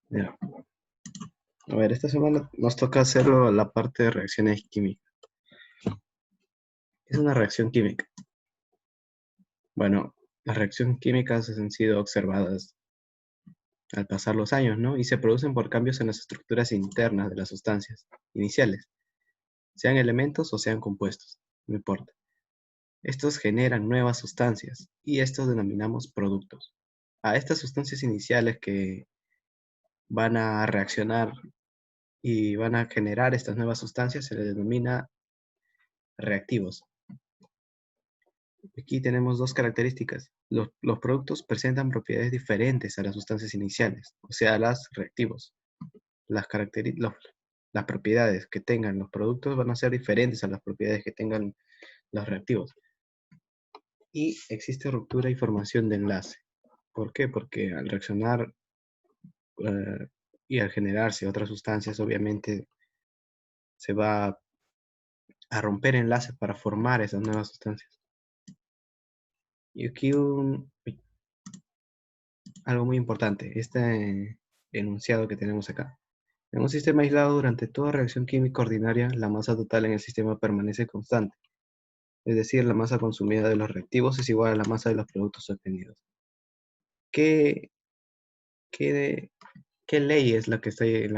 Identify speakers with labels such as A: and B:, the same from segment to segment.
A: Ya. A ver, esta semana nos toca hacerlo la parte de reacciones químicas. Es una reacción química. Bueno, las reacciones químicas han sido observadas al pasar los años, ¿no? Y se producen por cambios en las estructuras internas de las sustancias iniciales, sean elementos o sean compuestos, no importa. Estos generan nuevas sustancias y estos denominamos productos. A estas sustancias iniciales que van a reaccionar y van a generar estas nuevas sustancias se les denomina reactivos. Aquí tenemos dos características. Los productos presentan propiedades diferentes a las sustancias iniciales, o sea, las reactivos. Las propiedades que tengan los productos van a ser diferentes a las propiedades que tengan los reactivos. Y existe ruptura y formación de enlace. ¿Por qué? Porque al reaccionar y al generarse otras sustancias, obviamente se va a romper enlaces para formar esas nuevas sustancias. Y aquí algo muy importante, este enunciado que tenemos acá. En un sistema aislado, durante toda reacción química ordinaria, la masa total en el sistema permanece constante. Es decir, la masa consumida de los reactivos es igual a la masa de los productos obtenidos. ¿Qué, qué, qué ley es la que estoy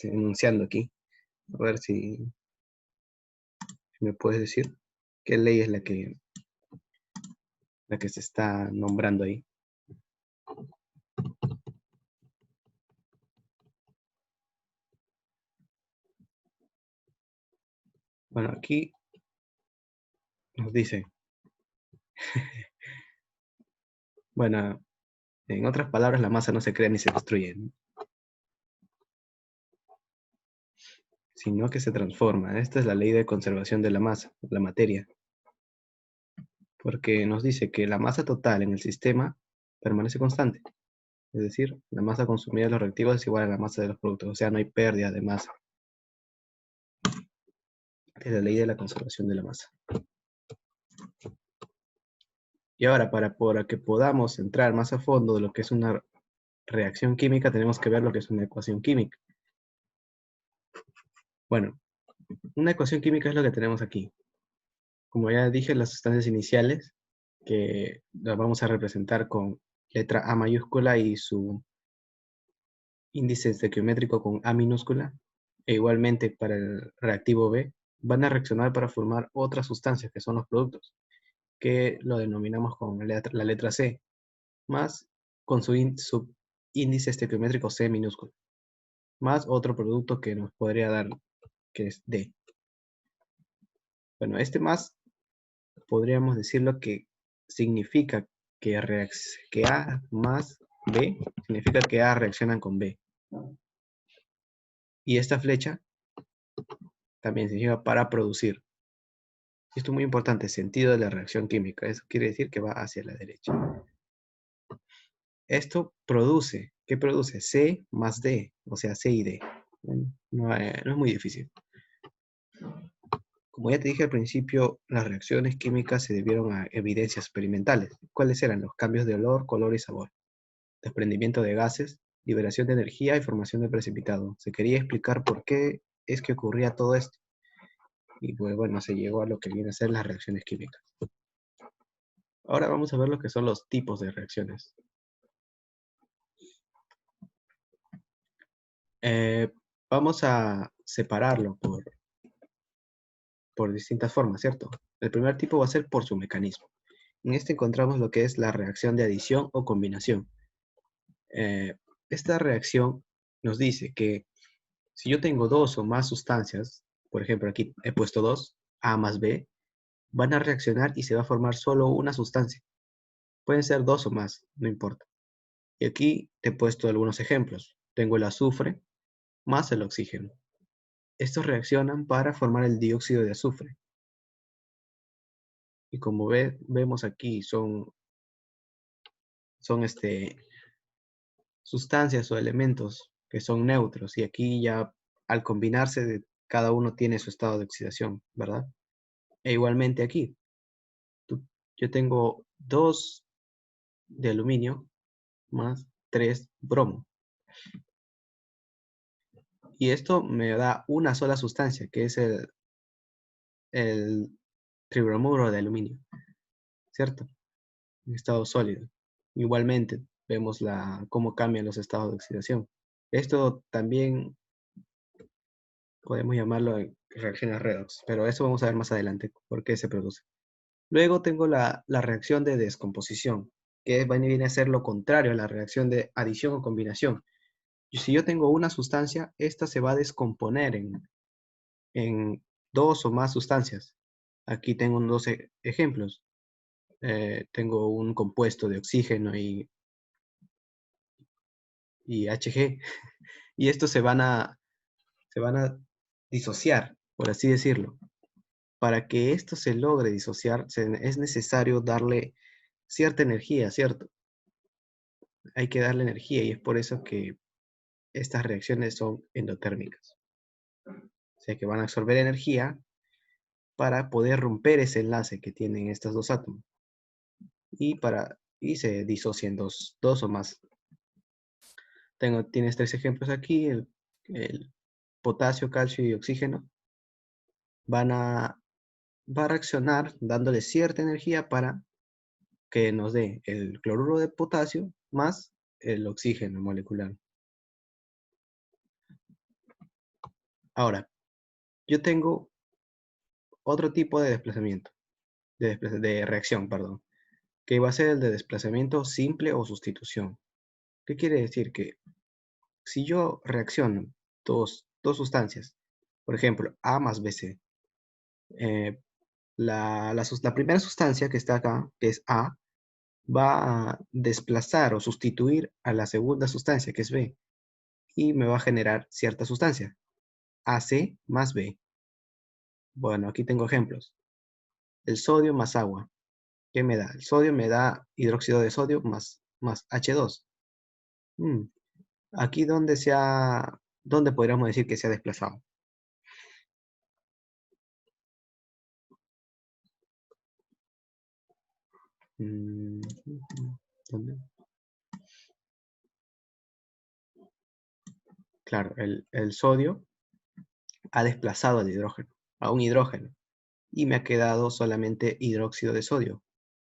A: enunciando aquí? A ver si me puedes decir. ¿Qué ley es la que se está nombrando ahí? Bueno, aquí nos dice, bueno, en otras palabras, la masa no se crea ni se destruye, ¿no? Sino que se transforma. Esta es la ley de conservación de la masa, la materia, porque nos dice que la masa total en el sistema permanece constante. Es decir, la masa consumida de los reactivos es igual a la masa de los productos, o sea, no hay pérdida de masa. Es la ley de la conservación de la masa. Y ahora, para que podamos entrar más a fondo de lo que es una reacción química, tenemos que ver lo que es una ecuación química. Bueno, una ecuación química es lo que tenemos aquí. Como ya dije, las sustancias iniciales, que las vamos a representar con letra A mayúscula y su índice estequiométrico con A minúscula, e igualmente para el reactivo B, van a reaccionar para formar otras sustancias que son los productos, que lo denominamos con la letra C, más con su índice estequiométrico C minúsculo, más otro producto que nos podría dar, que es D. Bueno, este más podríamos decirlo que significa que A más B significa que A reaccionan con B. Y esta flecha también significa para producir. Esto es muy importante, sentido de la reacción química. Eso quiere decir que va hacia la derecha. Esto produce, ¿qué produce? C más D, o sea, C y D. Bueno, no es muy difícil. Como ya te dije al principio, las reacciones químicas se debieron a evidencias experimentales. ¿Cuáles eran? Los cambios de olor, color y sabor, desprendimiento de gases, liberación de energía y formación de precipitado. Se quería explicar por qué es que ocurría todo esto. Y pues bueno, se llegó a lo que viene a ser las reacciones químicas. Ahora vamos a ver lo que son los tipos de reacciones. Eh, Vamos a separarlo por distintas formas, ¿cierto? El primer tipo va a ser por su mecanismo. En este encontramos lo que es la reacción de adición o combinación. Eh, Esta reacción nos dice que si yo tengo dos o más sustancias, por ejemplo aquí he puesto dos, A más B, van a reaccionar y se va a formar solo una sustancia. Pueden ser dos o más, no importa. Y aquí te he puesto algunos ejemplos. Tengo el azufre más el oxígeno. Estos reaccionan para formar el dióxido de azufre. Y como vemos aquí, son sustancias o elementos que son neutros. Y aquí ya al combinarse, cada uno tiene su estado de oxidación, ¿verdad? E igualmente aquí, yo tengo 2 de aluminio más 3 bromo. Y esto me da una sola sustancia, que es el tribromuro de aluminio, ¿cierto? En estado sólido. Igualmente, vemos cómo cambian los estados de oxidación. Esto también podemos llamarlo reacciones redox, pero eso vamos a ver más adelante por qué se produce. Luego tengo la reacción de descomposición, que viene a ser lo contrario a la reacción de adición o combinación. Y si yo tengo una sustancia, esta se va a descomponer en dos o más sustancias. Aquí tengo dos ejemplos. Tengo un compuesto de oxígeno y Hg, y estos se van a disociar, por así decirlo. Para que esto se logre disociar, es necesario darle cierta energía, ¿cierto? Hay que darle energía y es por eso que estas reacciones son endotérmicas. O sea que van a absorber energía para poder romper ese enlace que tienen estos dos átomos y se disocian dos o más. Tienes tres ejemplos aquí, el potasio, calcio y oxígeno. Va a reaccionar dándole cierta energía para que nos dé el cloruro de potasio más el oxígeno molecular. Ahora, yo tengo otro tipo de desplazamiento, de reacción, perdón, que va a ser el de desplazamiento simple o sustitución. ¿Qué quiere decir? Que si yo reacciono dos sustancias, por ejemplo, A más BC, eh, la primera sustancia que está acá, que es A, va a desplazar o sustituir a la segunda sustancia, que es B, y me va a generar cierta sustancia, AC más B. Bueno, aquí tengo ejemplos. El sodio más agua. ¿Qué me da? El sodio me da hidróxido de sodio más H2. Mm, Aquí donde podríamos decir que se ha desplazado. Mm, ¿Dónde? Claro, el sodio ha desplazado al hidrógeno, a un hidrógeno, y me ha quedado solamente hidróxido de sodio.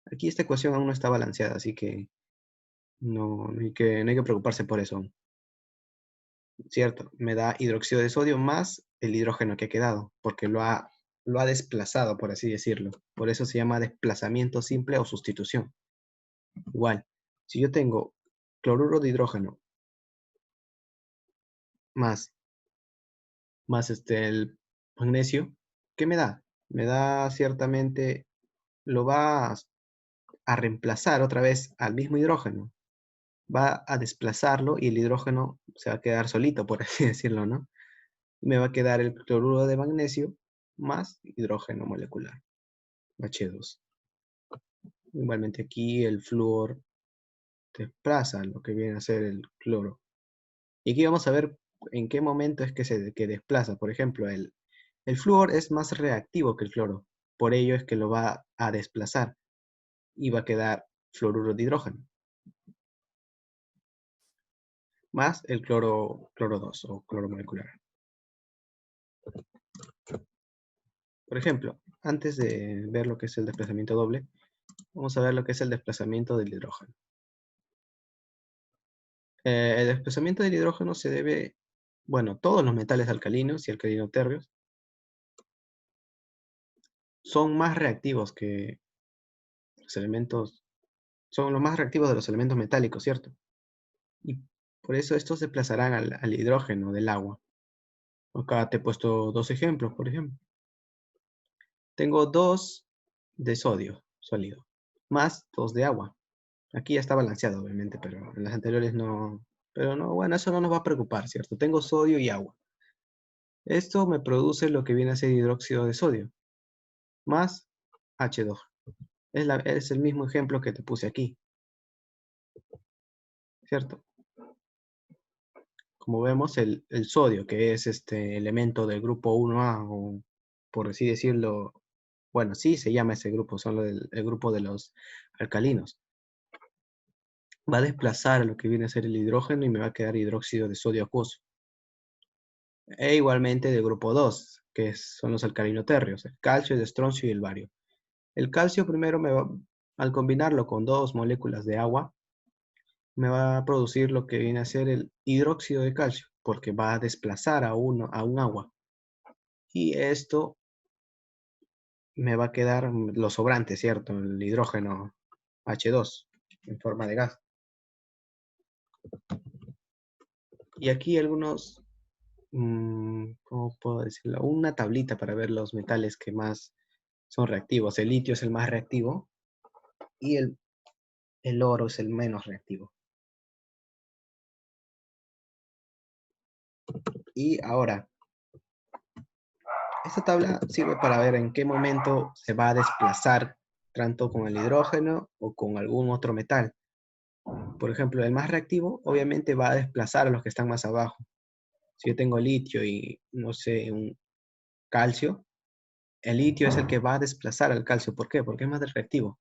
A: Aquí esta ecuación aún no está balanceada, así que no hay que preocuparse por eso. ¿Cierto? Me da hidróxido de sodio más el hidrógeno que ha quedado, porque lo ha desplazado, por así decirlo. Por eso se llama desplazamiento simple o sustitución. Igual, si yo tengo cloruro de hidrógeno más, el magnesio, ¿qué me da? Me da ciertamente, lo va a reemplazar otra vez al mismo hidrógeno. Va a desplazarlo y el hidrógeno se va a quedar solito, por así decirlo, ¿no? Me va a quedar el cloruro de magnesio más hidrógeno molecular, H2. Igualmente aquí el flúor desplaza lo que viene a ser el cloro. Y aquí vamos a ver en qué momento es que desplaza. Por ejemplo, el flúor es más reactivo que el cloro. Por ello es que lo va a desplazar y va a quedar fluoruro de hidrógeno. Más el cloro 2 o cloro molecular. Por ejemplo, antes de ver lo que es el desplazamiento doble, vamos a ver lo que es el desplazamiento del hidrógeno. El desplazamiento del hidrógeno se debe, bueno, todos los metales alcalinos y alcalino-térreos son más reactivos que los elementos, son los más reactivos de los elementos metálicos, ¿cierto? Y por eso estos desplazarán al hidrógeno del agua. Acá te he puesto dos ejemplos, por ejemplo. Tengo dos de sodio sólido, más dos de agua. Aquí ya está balanceado, obviamente, pero en las anteriores no. Pero no, bueno, eso no nos va a preocupar, ¿cierto? Tengo sodio y agua. Esto me produce lo que viene a ser hidróxido de sodio, más H2. Es el mismo ejemplo que te puse aquí, ¿cierto? Como vemos, el sodio, que es este elemento del grupo 1A, o por así decirlo, bueno, sí se llama ese grupo, son el grupo de los alcalinos. Va a desplazar lo que viene a ser el hidrógeno y me va a quedar hidróxido de sodio acuoso. E igualmente del grupo 2, que son los alcalinoterrios, el calcio, el estroncio y el bario. El calcio primero al combinarlo con dos moléculas de agua, me va a producir lo que viene a ser el hidróxido de calcio, porque va a desplazar a un agua. Y esto me va a quedar lo sobrante, ¿cierto? El hidrógeno H2 en forma de gas. Y aquí algunos, ¿cómo puedo decirlo? Una tablita para ver los metales que más son reactivos. El litio es el más reactivo y el oro es el menos reactivo. Y ahora, esta tabla sirve para ver en qué momento se va a desplazar tanto con el hidrógeno o con algún otro metal. Por ejemplo, el más reactivo obviamente va a desplazar a los que están más abajo. Si yo tengo litio y, no sé, un calcio, el litio es el que va a desplazar al calcio. ¿Por qué? Porque es más reactivo.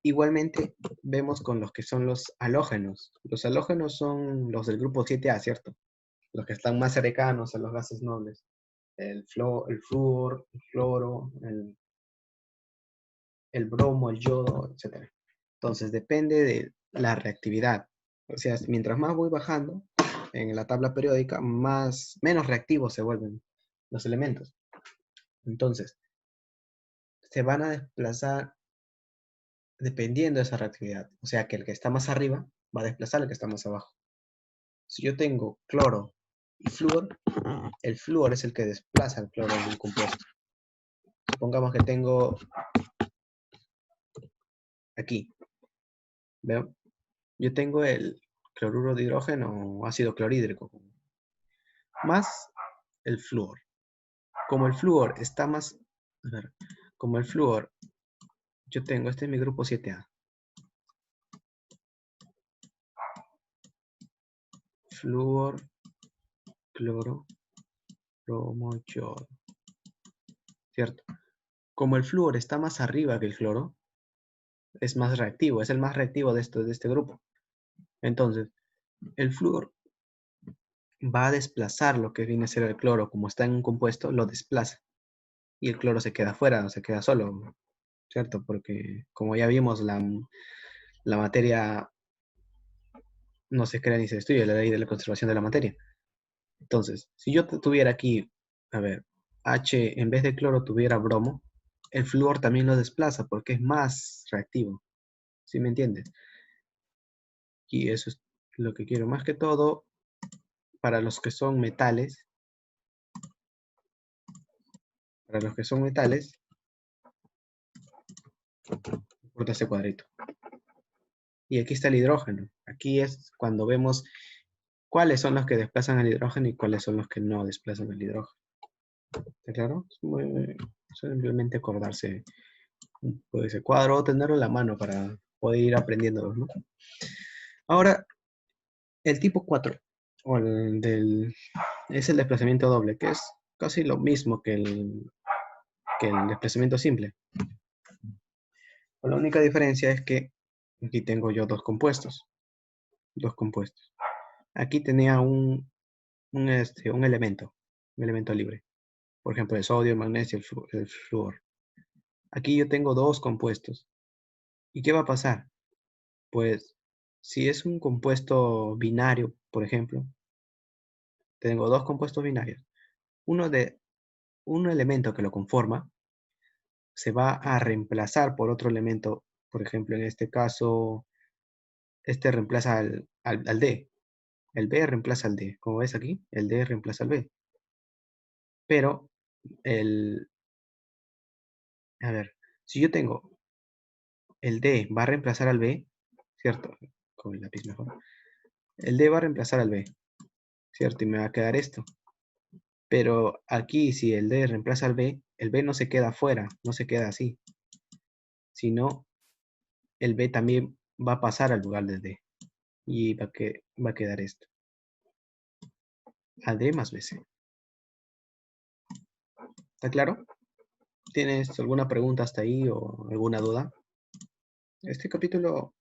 A: Igualmente vemos con los que son los halógenos. Los halógenos son los del grupo 7A, ¿cierto? Los que están más cercanos a los gases nobles. El flúor, el cloro, el bromo, el yodo, etc. Entonces depende de la reactividad. O sea, mientras más voy bajando en la tabla periódica, menos reactivos se vuelven los elementos. Entonces, se van a desplazar dependiendo de esa reactividad. O sea, que el que está más arriba va a desplazar al que está más abajo. Si yo tengo cloro y flúor, el flúor es el que desplaza el cloro en un compuesto. Supongamos que tengo aquí, ¿veo? Yo tengo el cloruro de hidrógeno o ácido clorhídrico, más el flúor. Como el flúor está más, a ver, como el flúor, yo tengo, este es mi grupo 7A. Flúor, cloro, bromo, yodo, ¿cierto? Como el flúor está más arriba que el cloro, es más reactivo, es el más reactivo de este grupo. Entonces, el flúor va a desplazar lo que viene a ser el cloro, como está en un compuesto, lo desplaza. Y el cloro se queda fuera, no se queda solo, ¿cierto? Porque como ya vimos, la materia no se crea ni se destruye, la ley de la conservación de la materia. Entonces, si yo tuviera aquí, a ver, H en vez de cloro tuviera bromo, el flúor también lo desplaza porque es más reactivo. ¿Sí me entiendes? Y eso es lo que quiero. Más que todo, para los que son metales, corta este cuadrito. Y aquí está el hidrógeno. Aquí es cuando vemos cuáles son los que desplazan el hidrógeno y cuáles son los que no desplazan el hidrógeno. ¿Está claro? Simplemente acordarse un poco de ese cuadro o tenerlo en la mano para poder ir aprendiendo, ¿no? Ahora, el tipo 4, o es el desplazamiento doble, que es casi lo mismo que el desplazamiento simple. La única diferencia es que aquí tengo yo dos compuestos. Aquí tenía un elemento libre. Por ejemplo, el sodio, el magnesio, el flúor. Aquí yo tengo dos compuestos. ¿Y qué va a pasar? Pues si es un compuesto binario, por ejemplo, tengo dos compuestos binarios. Un elemento que lo conforma se va a reemplazar por otro elemento. Por ejemplo, en este caso, este reemplaza al D. El B reemplaza al D. Como ves aquí, el D reemplaza al B. Pero el, a ver, si yo tengo el D va a reemplazar al B, ¿cierto? Con el lápiz mejor. El D va a reemplazar al B, ¿cierto? Y me va a quedar esto. Pero aquí, si el D reemplaza al B, el B no se queda afuera, no se queda así, sino el B también va a pasar al lugar del D. Y va a quedar esto. AD más BC. ¿Está claro? ¿Tienes alguna pregunta hasta ahí o alguna duda? Este capítulo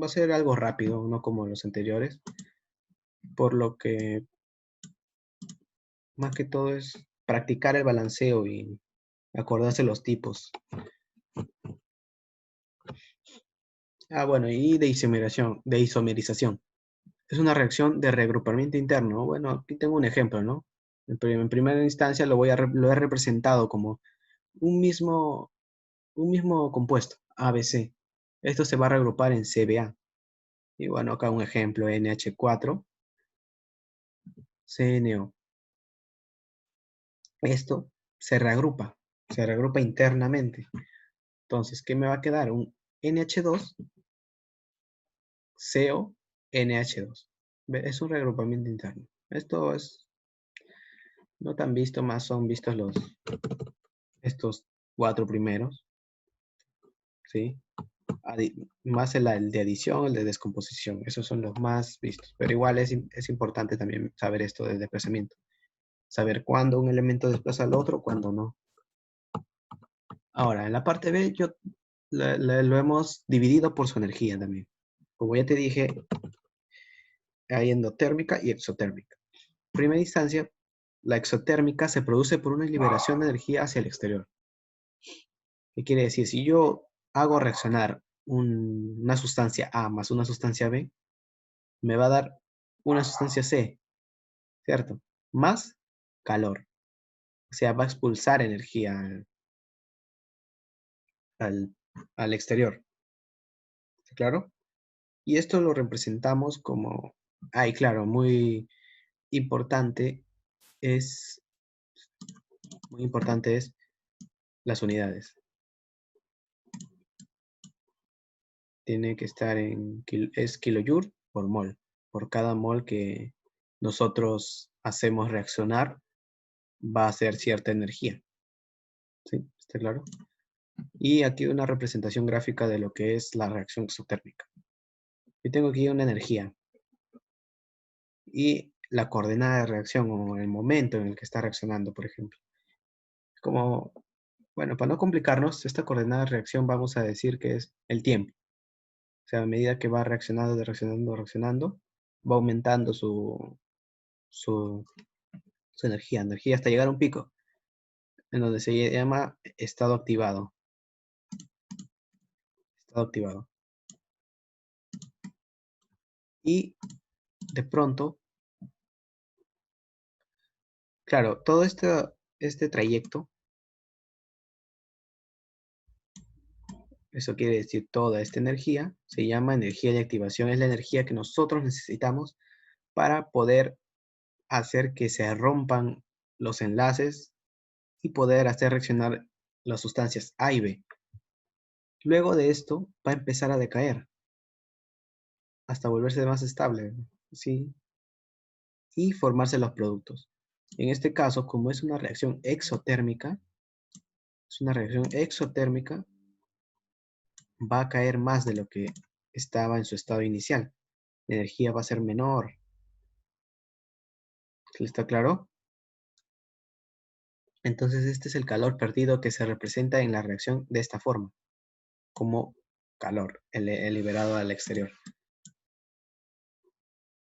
A: va a ser algo rápido, no como los anteriores, por lo que más que todo es practicar el balanceo y acordarse los tipos. Bueno, y de isomerización. Es una reacción de reagrupamiento interno. Bueno, aquí tengo un ejemplo, ¿no? En primera instancia lo he representado como un mismo, un mismo compuesto, ABC. Esto se va a reagrupar en CBA. Y bueno, acá un ejemplo, NH4, CNO. Esto se reagrupa internamente. Entonces, ¿qué me va a quedar? Un NH2, CO, NH2. Es un reagrupamiento interno. Esto es no tan visto, más son vistos estos cuatro primeros, ¿sí? Más el de adición, el de descomposición. Esos son los más vistos. Pero igual es importante también saber esto del desplazamiento. Saber cuándo un elemento desplaza al otro, cuándo no. Ahora, en la parte B, lo hemos dividido por su energía también. Como ya te dije, hay endotérmica y exotérmica. En primera instancia, la exotérmica se produce por una liberación de energía hacia el exterior. ¿Qué quiere decir? Si yo hago reaccionar una sustancia A más una sustancia B, me va a dar una sustancia C, ¿cierto? Más calor. O sea, va a expulsar energía al, al exterior. ¿Está claro? Y esto lo representamos como, ay, claro, importante es, muy importante es las unidades. Tiene que estar es kilojoule por mol. Por cada mol que nosotros hacemos reaccionar, va a ser cierta energía. ¿Sí? ¿Está claro? Y aquí una representación gráfica de lo que es la reacción exotérmica. Yo tengo aquí una energía y la coordenada de reacción o el momento en el que está reaccionando, por ejemplo. Como, bueno, para no complicarnos, esta coordenada de reacción vamos a decir que es el tiempo. O sea, a medida que va reaccionando, reaccionando, va aumentando su, su energía hasta llegar a un pico, en donde se llama estado activado. Estado activado. Y de pronto, claro, todo este trayecto, eso quiere decir toda esta energía, se llama energía de activación. Es la energía que nosotros necesitamos para poder hacer que se rompan los enlaces y poder hacer reaccionar las sustancias A y B. Luego de esto va a empezar a decaer hasta volverse más estable, ¿sí? Y formarse los productos. En este caso, como es una reacción exotérmica, va a caer más de lo que estaba en su estado inicial. La energía va a ser menor. ¿Está claro? Entonces este es el calor perdido que se representa en la reacción de esta forma, como calor, el liberado al exterior.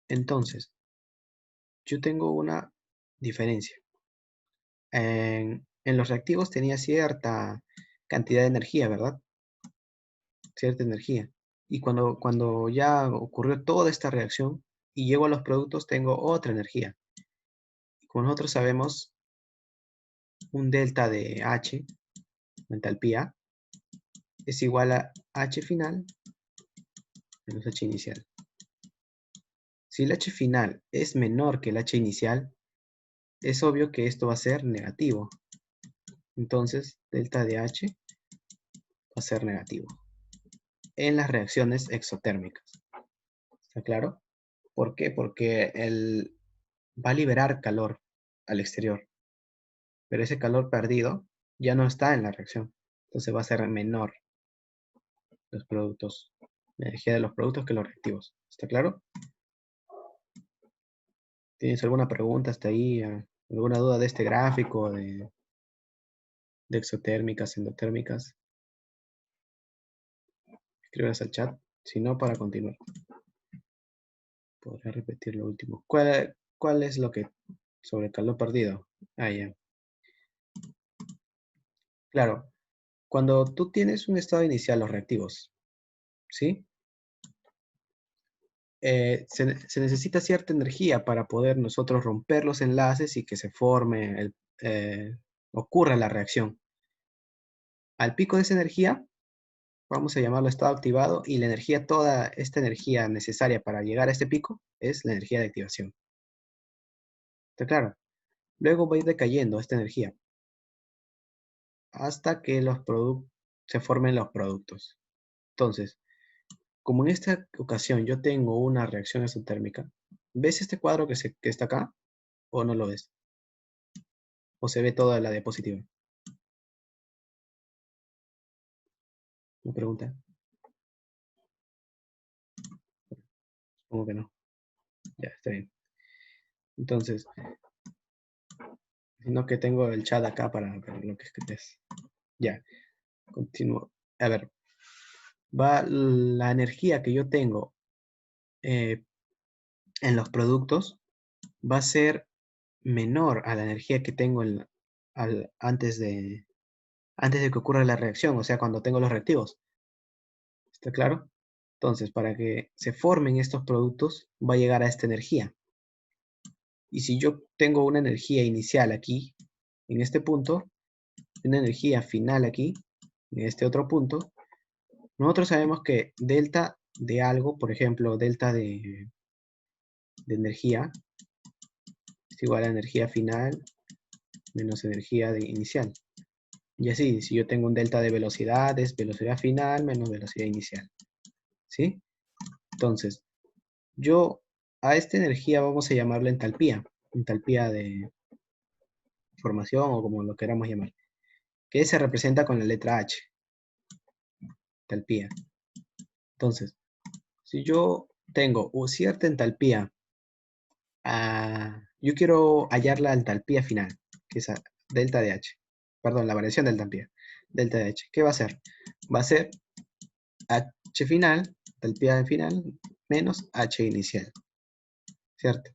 A: Entonces, yo tengo una diferencia. En los reactivos tenía cierta cantidad de energía, ¿verdad? Cierta energía. Y cuando ya ocurrió toda esta reacción y llego a los productos, tengo otra energía. Como nosotros sabemos, un delta de H, entalpía, es igual a H final menos H inicial. Si el H final es menor que el H inicial, es obvio que esto va a ser negativo. Entonces, delta de H va a ser negativo en las reacciones exotérmicas. ¿Está claro? ¿Por qué? Porque él va a liberar calor al exterior, pero ese calor perdido ya no está en la reacción. Entonces va a ser menor los productos, la energía de los productos que los reactivos. ¿Está claro? ¿Tienes alguna pregunta hasta ahí? ¿Alguna duda de este gráfico de exotérmicas, endotérmicas? Escríbelas al chat. Si no, para continuar. Podré repetir lo último. ¿Cuál es lo que sobre el calor perdido. Ah, ya. Claro, cuando tú tienes un estado inicial, los reactivos, ¿sí? Se necesita cierta energía para poder nosotros romper los enlaces y que se forme, ocurra la reacción. Al pico de esa energía, vamos a llamarlo estado activado, y la energía, toda esta energía necesaria para llegar a este pico, es la energía de activación. ¿Está claro? Luego va a ir decayendo esta energía hasta que se formen los productos. Entonces, como en esta ocasión yo tengo una reacción exotérmica, ¿ves este cuadro que está acá o no lo ves? ¿O se ve toda la diapositiva? Me pregunta. Supongo que no. Ya, está bien. Entonces, sino que tengo el chat acá para ver lo que escribes. Ya, continúo. A ver, va la energía que yo tengo eh, en los productos va a ser menor a la energía que tengo antes de que ocurra la reacción, o sea, cuando tengo los reactivos. ¿Está claro? Entonces, para que se formen estos productos, va a llegar a esta energía. Y si yo tengo una energía inicial aquí, en este punto, una energía final aquí, en este otro punto, nosotros sabemos que delta de algo, por ejemplo, delta de energía, es igual a energía final menos energía inicial. Y así, si yo tengo un delta de velocidad, es velocidad final menos velocidad inicial. ¿Sí? Entonces, yo a esta energía vamos a llamarla entalpía de formación o como lo queramos llamar, que se representa con la letra H, entalpía. Entonces, si yo tengo cierta entalpía, yo quiero hallar la entalpía final, que es delta de H. Perdón, la variación de entalpía, delta de H. ¿Qué va a ser? Va a ser H final, entalpía final, menos H inicial. ¿Cierto?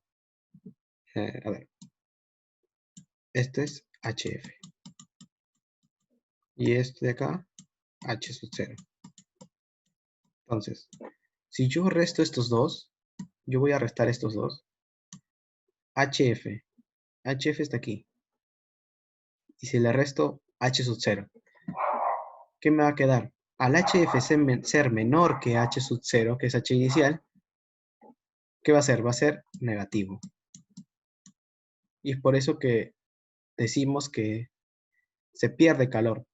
A: A ver, esto es HF. Y este de acá, H sub 0. Entonces, si yo resto estos dos, yo voy a restar estos dos. HF. HF está aquí. Y si le resto H sub 0, ¿qué me va a quedar? Al HF ser menor que H sub 0, que es H inicial, ¿qué va a ser? Va a ser negativo. Y es por eso que decimos que se pierde calor.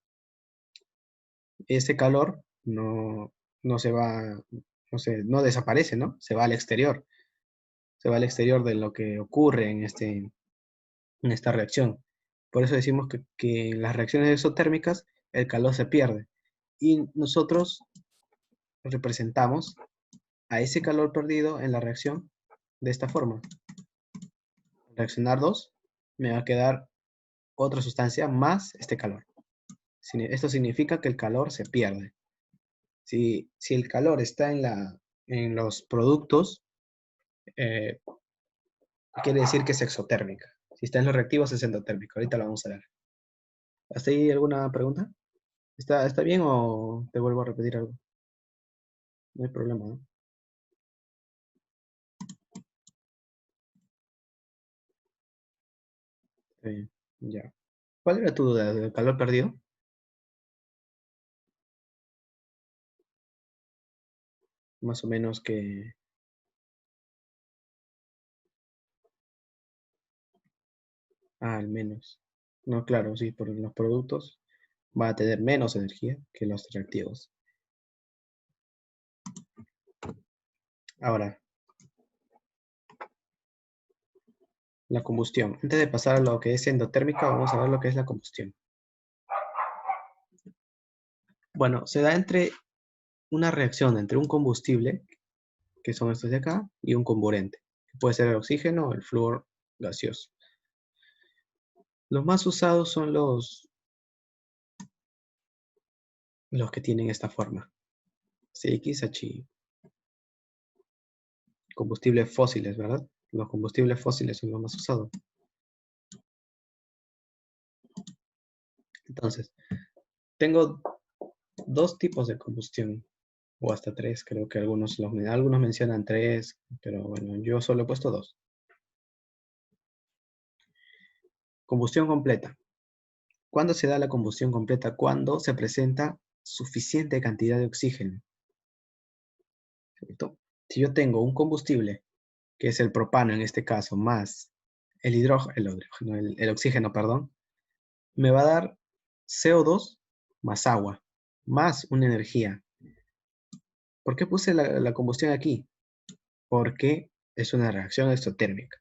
A: Ese calor no se va, no desaparece, ¿no? Se va al exterior. Se va al exterior de lo que ocurre en esta reacción. Por eso decimos que en las reacciones exotérmicas el calor se pierde. Y nosotros representamos a ese calor perdido en la reacción de esta forma. Reaccionar 2 me va a quedar otra sustancia más este calor. Esto significa que el calor se pierde. Si el calor está en los productos, eh, quiere decir que es exotérmica. Si está en los reactivos es endotérmica. Ahorita lo vamos a ver. ¿Hasta ahí alguna pregunta? ¿Está bien o te vuelvo a repetir algo? No hay problema, ¿no? Está bien, ya. ¿Cuál era tu duda? ¿Del calor perdido? Más o menos que... Ah, al menos. No, claro, sí, por los productos va a tener menos energía que los reactivos. Ahora, la combustión. Antes de pasar a lo que es endotérmica, vamos a ver lo que es la combustión. Bueno, se da entre una reacción entre un combustible, que son estos de acá, y un comburente, que puede ser el oxígeno o el flúor gaseoso. Los más usados son los que tienen esta forma. CXHI. Combustibles fósiles, ¿verdad? Los combustibles fósiles son los más usados. Entonces, tengo dos tipos de combustión, o hasta tres, creo que algunos mencionan tres, pero bueno, yo solo he puesto dos. Combustión completa. ¿Cuándo se da la combustión completa? Cuando se presenta suficiente cantidad de oxígeno. ¿Cierto? Si yo tengo un combustible, que es el propano en este caso, más el oxígeno, perdón, me va a dar CO2 más agua, más una energía. ¿Por qué puse la combustión aquí? Porque es una reacción exotérmica.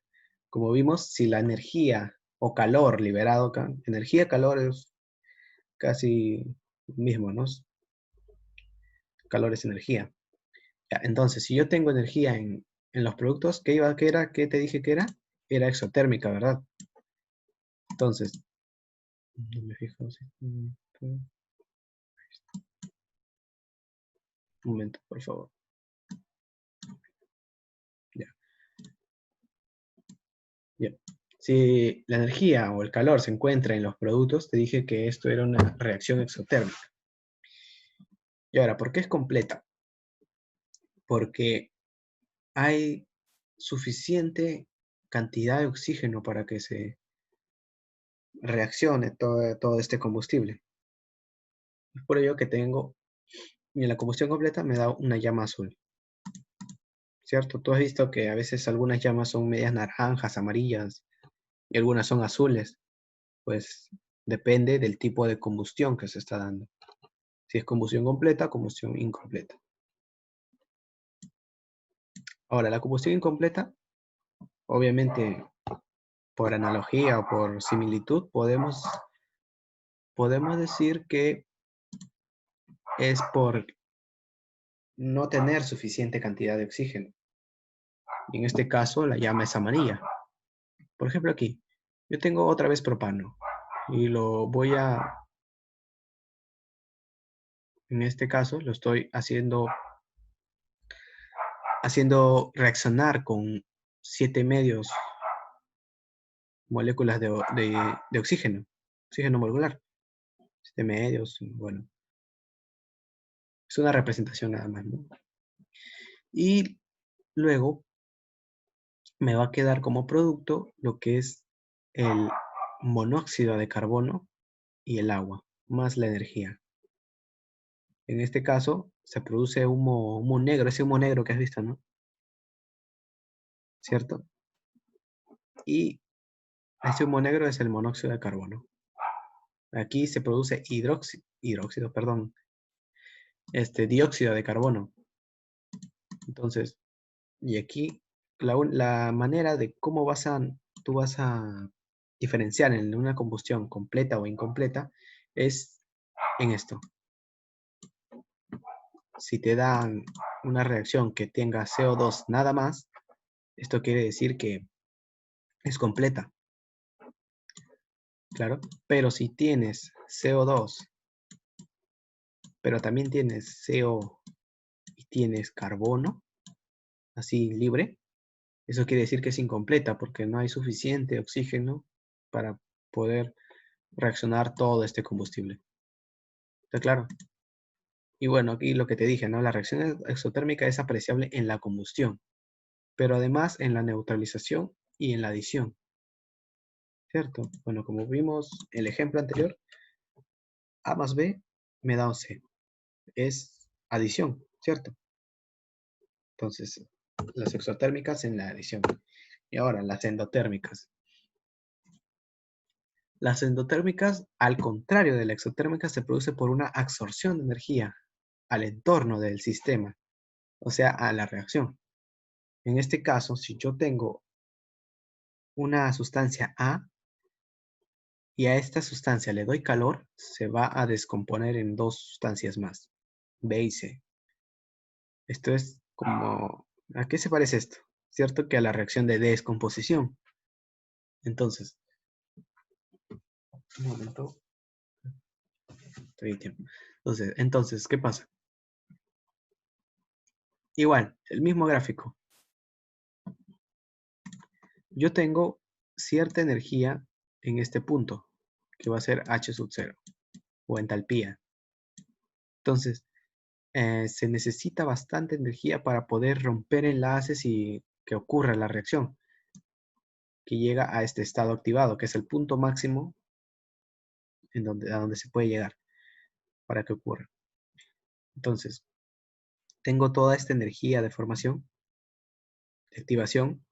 A: Como vimos, si la energía o calor liberado acá, energía, calor es casi lo mismo, ¿no? Calor es energía. Ya, entonces, si yo tengo energía en los productos, ¿qué era? ¿Qué te dije que era? Era exotérmica, ¿verdad? Entonces, no me fijo. Un momento, por favor. Ya, ya. Si la energía o el calor se encuentra en los productos, te dije que esto era una reacción exotérmica. Y ahora, ¿por qué es completa? Porque hay suficiente cantidad de oxígeno para que se reaccione todo este combustible. Es por ello que tengo, y en la combustión completa me da una llama azul, ¿cierto? Tú has visto que a veces algunas llamas son medias naranjas, amarillas, y algunas son azules. Pues depende del tipo de combustión que se está dando. Si es combustión completa, combustión incompleta. Ahora, la combustión incompleta, obviamente, por analogía o por similitud, podemos decir que es por no tener suficiente cantidad de oxígeno. Y en este caso, la llama es amarilla. Por ejemplo, aquí, yo tengo otra vez propano y lo voy a, en este caso, lo estoy haciendo reaccionar con 7 medios moléculas de oxígeno molecular. 7 medios, bueno, es una representación nada más, ¿no? Y luego me va a quedar como producto lo que es el monóxido de carbono y el agua, más la energía. En este caso, se produce humo negro, ese humo negro que has visto, ¿no? ¿Cierto? Y ese humo negro es el monóxido de carbono. Aquí se produce dióxido de carbono. Entonces, y aquí la manera de cómo tú vas a diferenciar en una combustión completa o incompleta es en esto. Si te dan una reacción que tenga CO2 nada más, esto quiere decir que es completa, claro. Pero si tienes CO2, pero también tienes CO y tienes carbono, así libre, eso quiere decir que es incompleta porque no hay suficiente oxígeno para poder reaccionar todo este combustible. ¿Está claro? Y bueno, aquí lo que te dije, ¿no? La reacción exotérmica es apreciable en la combustión, pero además en la neutralización y en la adición, ¿cierto? Bueno, como vimos el ejemplo anterior, A más B me da un C. Es adición, ¿cierto? Entonces, las exotérmicas en la adición. Y ahora, las endotérmicas. Las endotérmicas, al contrario de la exotérmica, se produce por una absorción de energía al entorno del sistema, o sea, a la reacción. En este caso, si yo tengo una sustancia A y a esta sustancia le doy calor, se va a descomponer en dos sustancias más, B y C. Esto es como, ¿a qué se parece esto? ¿Cierto? Que a la reacción de descomposición. Entonces, un momento, estoy en tiempo. Entonces, ¿qué pasa? Igual, el mismo gráfico. Yo tengo cierta energía en este punto, que va a ser H sub 0. o entalpía. Entonces, se necesita bastante energía para poder romper enlaces y que ocurra la reacción, que llega a este estado activado, que es el punto máximo a donde se puede llegar para que ocurra. Entonces, tengo toda esta energía de formación, de activación.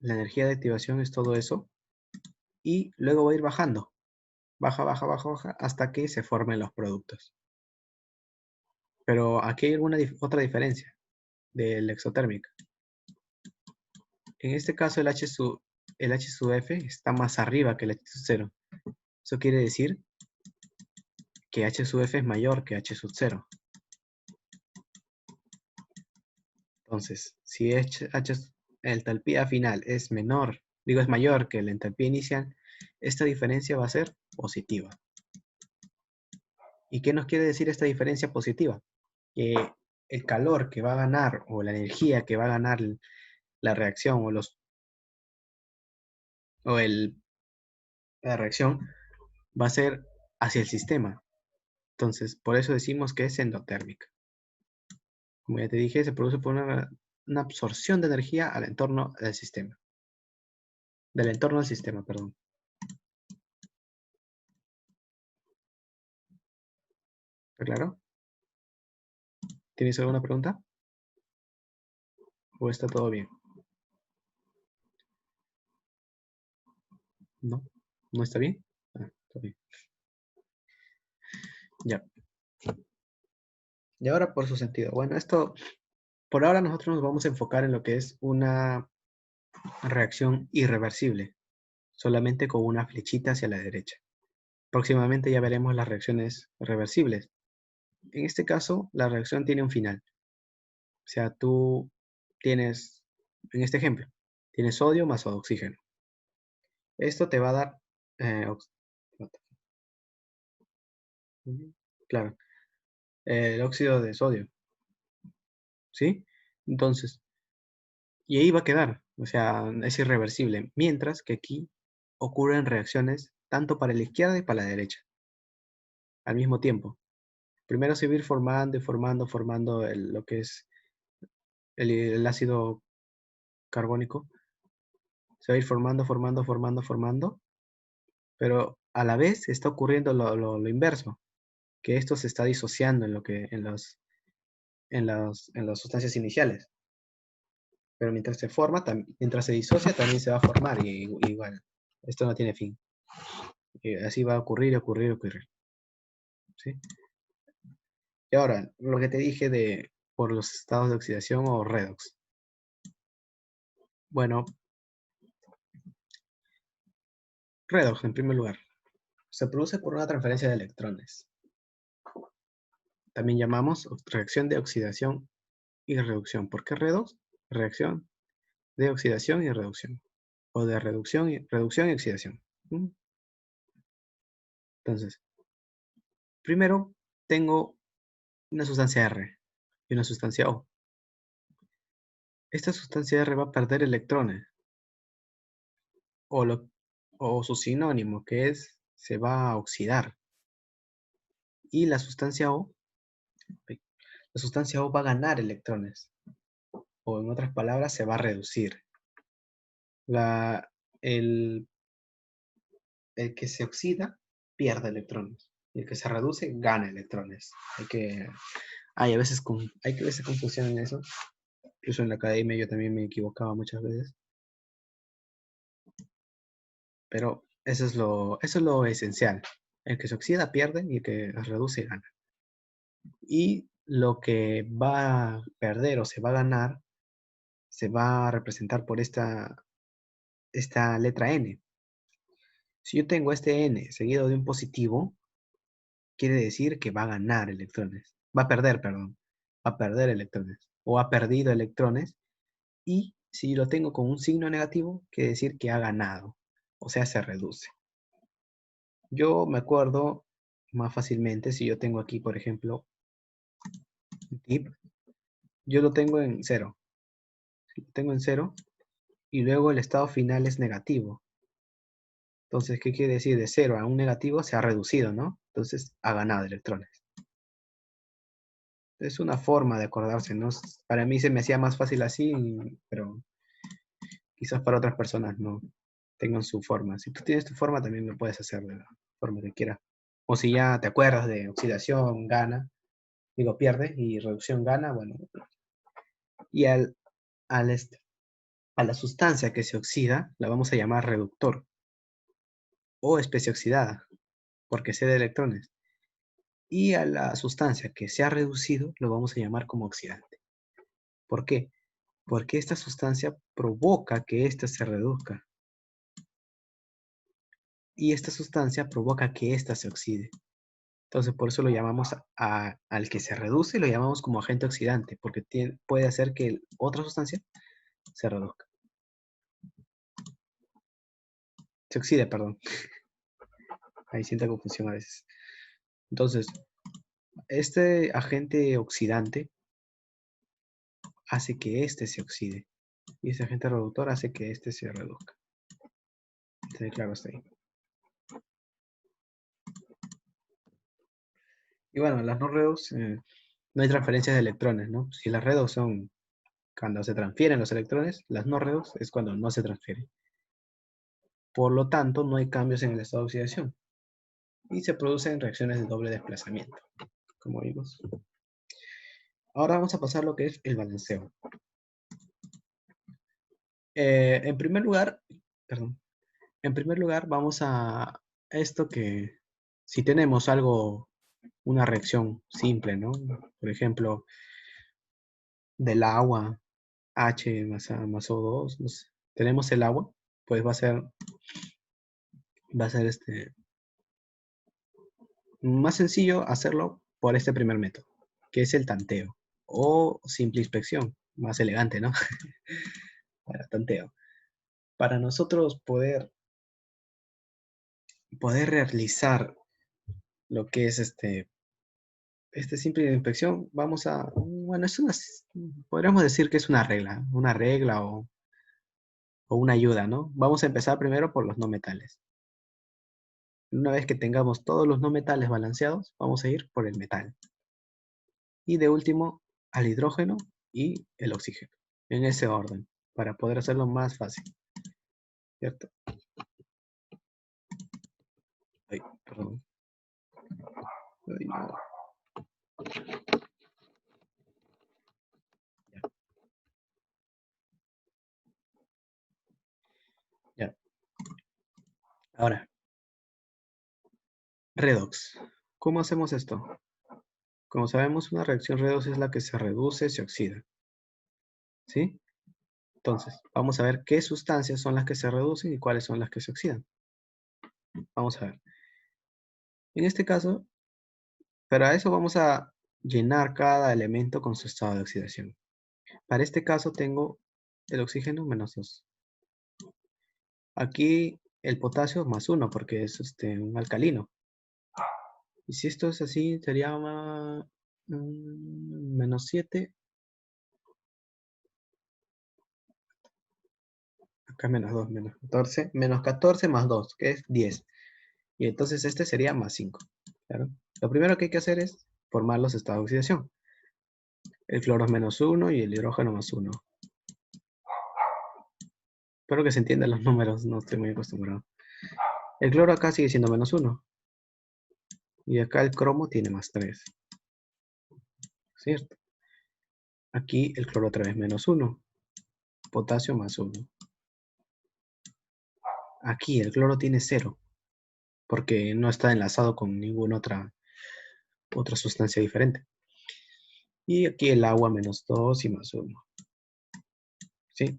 A: La energía de activación es todo eso. Y luego va a ir bajando. Baja, baja, baja, baja, hasta que se formen los productos. Pero aquí hay otra diferencia del exotérmica. En este caso el H sub F está más arriba que el H sub 0. Eso quiere decir que H sub F es mayor que H sub 0. Entonces, si el entalpía final es es mayor que la entalpía inicial, esta diferencia va a ser positiva. ¿Y qué nos quiere decir esta diferencia positiva? Que el calor que va a ganar o la energía que va a ganar la reacción la reacción va a ser hacia el sistema. Entonces, por eso decimos que es endotérmica. Como ya te dije, se produce por una absorción de energía al entorno del sistema. Del entorno del sistema, perdón. ¿Está claro? ¿Tienes alguna pregunta? ¿O está todo bien? ¿No? ¿No está bien? Ah, está bien. Ya. Y ahora por su sentido. Bueno, esto, por ahora nosotros nos vamos a enfocar en lo que es una reacción irreversible, solamente con una flechita hacia la derecha. Próximamente ya veremos las reacciones reversibles. En este caso, la reacción tiene un final. O sea, tú tienes, en este ejemplo, tienes sodio más oxígeno. Esto te va a dar, claro, el óxido de sodio, ¿sí? Entonces, y ahí va a quedar, o sea, es irreversible. Mientras que aquí ocurren reacciones tanto para la izquierda y para la derecha, al mismo tiempo. Primero se va a ir formando y formando, formando lo que es el ácido carbónico. Se va a ir formando, formando, formando, formando, pero a la vez está ocurriendo lo inverso, que esto se está disociando en las sustancias iniciales. Pero mientras se forma, mientras se disocia, también se va a formar y igual. Esto no tiene fin. Y así va a ocurrir, ocurrir, ocurrir. ¿Sí? Y ahora, lo que te dije por los estados de oxidación o redox. Bueno, redox en primer lugar. Se produce por una transferencia de electrones. También llamamos reacción de oxidación y reducción. ¿Por qué redox? Reacción de oxidación y reducción. O de reducción y oxidación. Entonces, primero tengo una sustancia R y una sustancia O. Esta sustancia R va a perder electrones, o, o su sinónimo, que es se va a oxidar. Y la sustancia O va a ganar electrones, o en otras palabras, se va a reducir. La, el, el que se oxida pierde electrones, y el que se reduce gana electrones. Hay a veces confusión en eso. Incluso en la academia yo también me equivocaba muchas veces. Pero eso es lo esencial. El que se oxida pierde y el que reduce gana. Y lo que va a perder o se va a ganar se va a representar por esta letra N. Si yo tengo este N seguido de un positivo, quiere decir que va a ganar electrones. Va a perder, perdón. Va a perder electrones. O ha perdido electrones. Y si lo tengo con un signo negativo, quiere decir que ha ganado. O sea, se reduce. Yo me acuerdo más fácilmente si yo tengo aquí, por ejemplo, tip, yo lo tengo en cero. Lo tengo en cero y luego el estado final es negativo. Entonces, ¿qué quiere decir? De 0 a un negativo se ha reducido, ¿no? Entonces, ha ganado electrones. Es una forma de acordarse, ¿no? Para mí se me hacía más fácil así, pero quizás para otras personas no tengan su forma. Si tú tienes tu forma, también lo puedes hacer de la forma que quieras. O si ya te acuerdas de oxidación, gana, digo, pierde, y reducción gana, bueno. Y al este, a la sustancia que se oxida, la vamos a llamar reductor o especie oxidada, porque cede electrones. Y a la sustancia que se ha reducido, lo vamos a llamar como oxidante. ¿Por qué? Porque esta sustancia provoca que ésta se reduzca. Y esta sustancia provoca que ésta se oxide. Entonces, por eso lo llamamos al que se reduce, lo llamamos como agente oxidante, porque puede hacer que otra sustancia se reduzca. Se oxide, perdón. Hay cierta confusión a veces. Entonces, este agente oxidante hace que éste se oxide. Y este agente reductor hace que éste se reduzca. Entonces, claro, está ahí. Y bueno, las no redox, no hay transferencias de electrones, ¿no? Si las redox son cuando se transfieren los electrones, las no redox es cuando no se transfieren. Por lo tanto, no hay cambios en el estado de oxidación. Y se producen reacciones de doble desplazamiento, como vimos. Ahora vamos a pasar a lo que es el balanceo. En primer lugar, perdón, en primer lugar vamos a esto que si tenemos algo, una reacción simple, ¿no? Por ejemplo, del agua, H más O2, no sé, tenemos el agua, pues va a ser más sencillo hacerlo por este primer método, que es el tanteo o simple inspección, más elegante, ¿no? Para tanteo. Para nosotros poder realizar lo que es este simple inspección, vamos a, bueno, podríamos decir que es una regla o una ayuda, ¿no? Vamos a empezar primero por los no metales. Una vez que tengamos todos los no metales balanceados, vamos a ir por el metal. Y de último, al hidrógeno y el oxígeno, en ese orden, para poder hacerlo más fácil, ¿cierto? Ay, perdón. Ay, no. Ya, ya. Ahora, redox. ¿Cómo hacemos esto? Como sabemos, una reacción redox es la que se reduce, se oxida, ¿sí? Entonces, vamos a ver qué sustancias son las que se reducen y cuáles son las que se oxidan. Vamos a ver. En este caso, para eso vamos a llenar cada elemento con su estado de oxidación. Para este caso tengo el oxígeno -2. Aquí el potasio +1 porque es un alcalino. Y si esto es así, sería -7. Acá -2, -14. -14 más 2, que es 10. Y entonces este sería +5. ¿Claro? Lo primero que hay que hacer es formar los estados de oxidación. El cloro es -1 y el hidrógeno +1. Espero que se entiendan los números, no estoy muy acostumbrado. El cloro acá sigue siendo -1. Y acá el cromo tiene +3. ¿Cierto? Aquí el cloro otra vez -1. Potasio +1. Aquí el cloro tiene 0. Porque no está enlazado con ninguna otra sustancia diferente. Y aquí el agua -2 y +1. ¿Sí?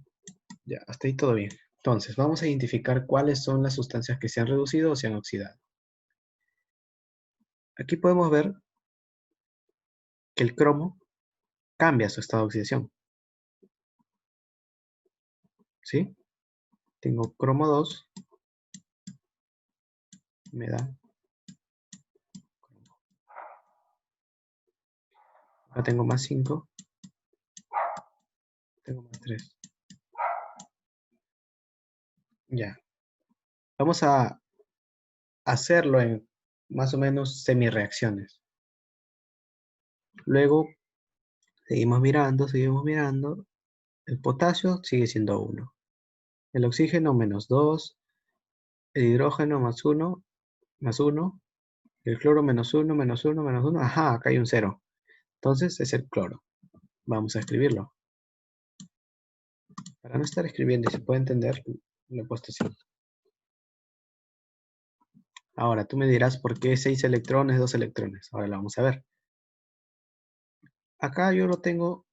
A: Ya, hasta ahí todo bien. Entonces, vamos a identificar cuáles son las sustancias que se han reducido o se han oxidado. Aquí podemos ver que el cromo cambia su estado de oxidación. ¿Sí? Tengo cromo 2, me da. Acá tengo +5, tengo +3. Ya. Vamos a hacerlo en más o menos semireacciones. Luego seguimos mirando. El potasio sigue siendo 1. El oxígeno -2. El hidrógeno +1. El cloro -1, -1, -1. Ajá, acá hay un 0. Entonces es el cloro. Vamos a escribirlo. Para no estar escribiendo y se puede entender, lo he puesto así. Ahora, tú me dirás por qué 6 electrones, 2 electrones. Ahora lo vamos a ver. Acá yo lo tengo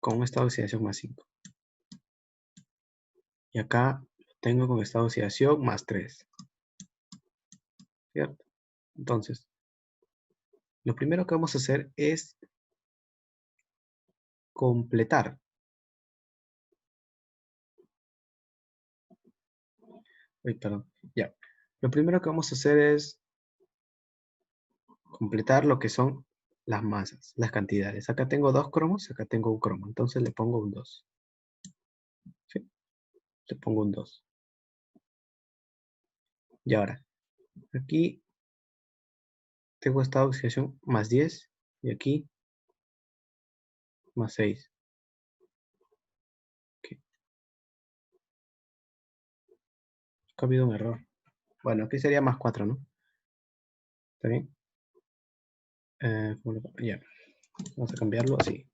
A: con un estado de oxidación +5. Y acá lo tengo con estado de oxidación +3. ¿Cierto? Entonces, lo primero que vamos a hacer es completar. Uy, perdón. Ya. Lo primero que vamos a hacer es completar lo que son las masas, las cantidades. Acá tengo 2 cromos, acá tengo un cromo. Entonces le pongo un 2. ¿Sí? Le pongo un 2. Y ahora, aquí tengo estado de oxidación +10 y aquí +6. Okay. Ha habido un error. Bueno, aquí sería +4, ¿no? ¿Está bien? Ya. Vamos a cambiarlo así.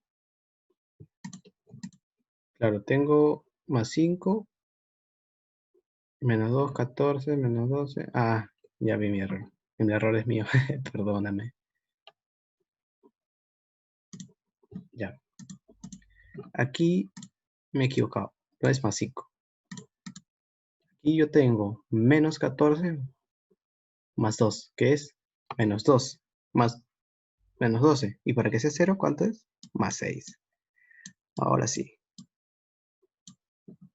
A: Claro, tengo +5, -2, 14, -12. Ah, ya vi mi error. El error es mío. Perdóname. Ya. Aquí me he equivocado. No es +5. Aquí yo tengo -14 +2, que es -2, más -12. Y para que sea 0, ¿cuánto es? +6. Ahora sí.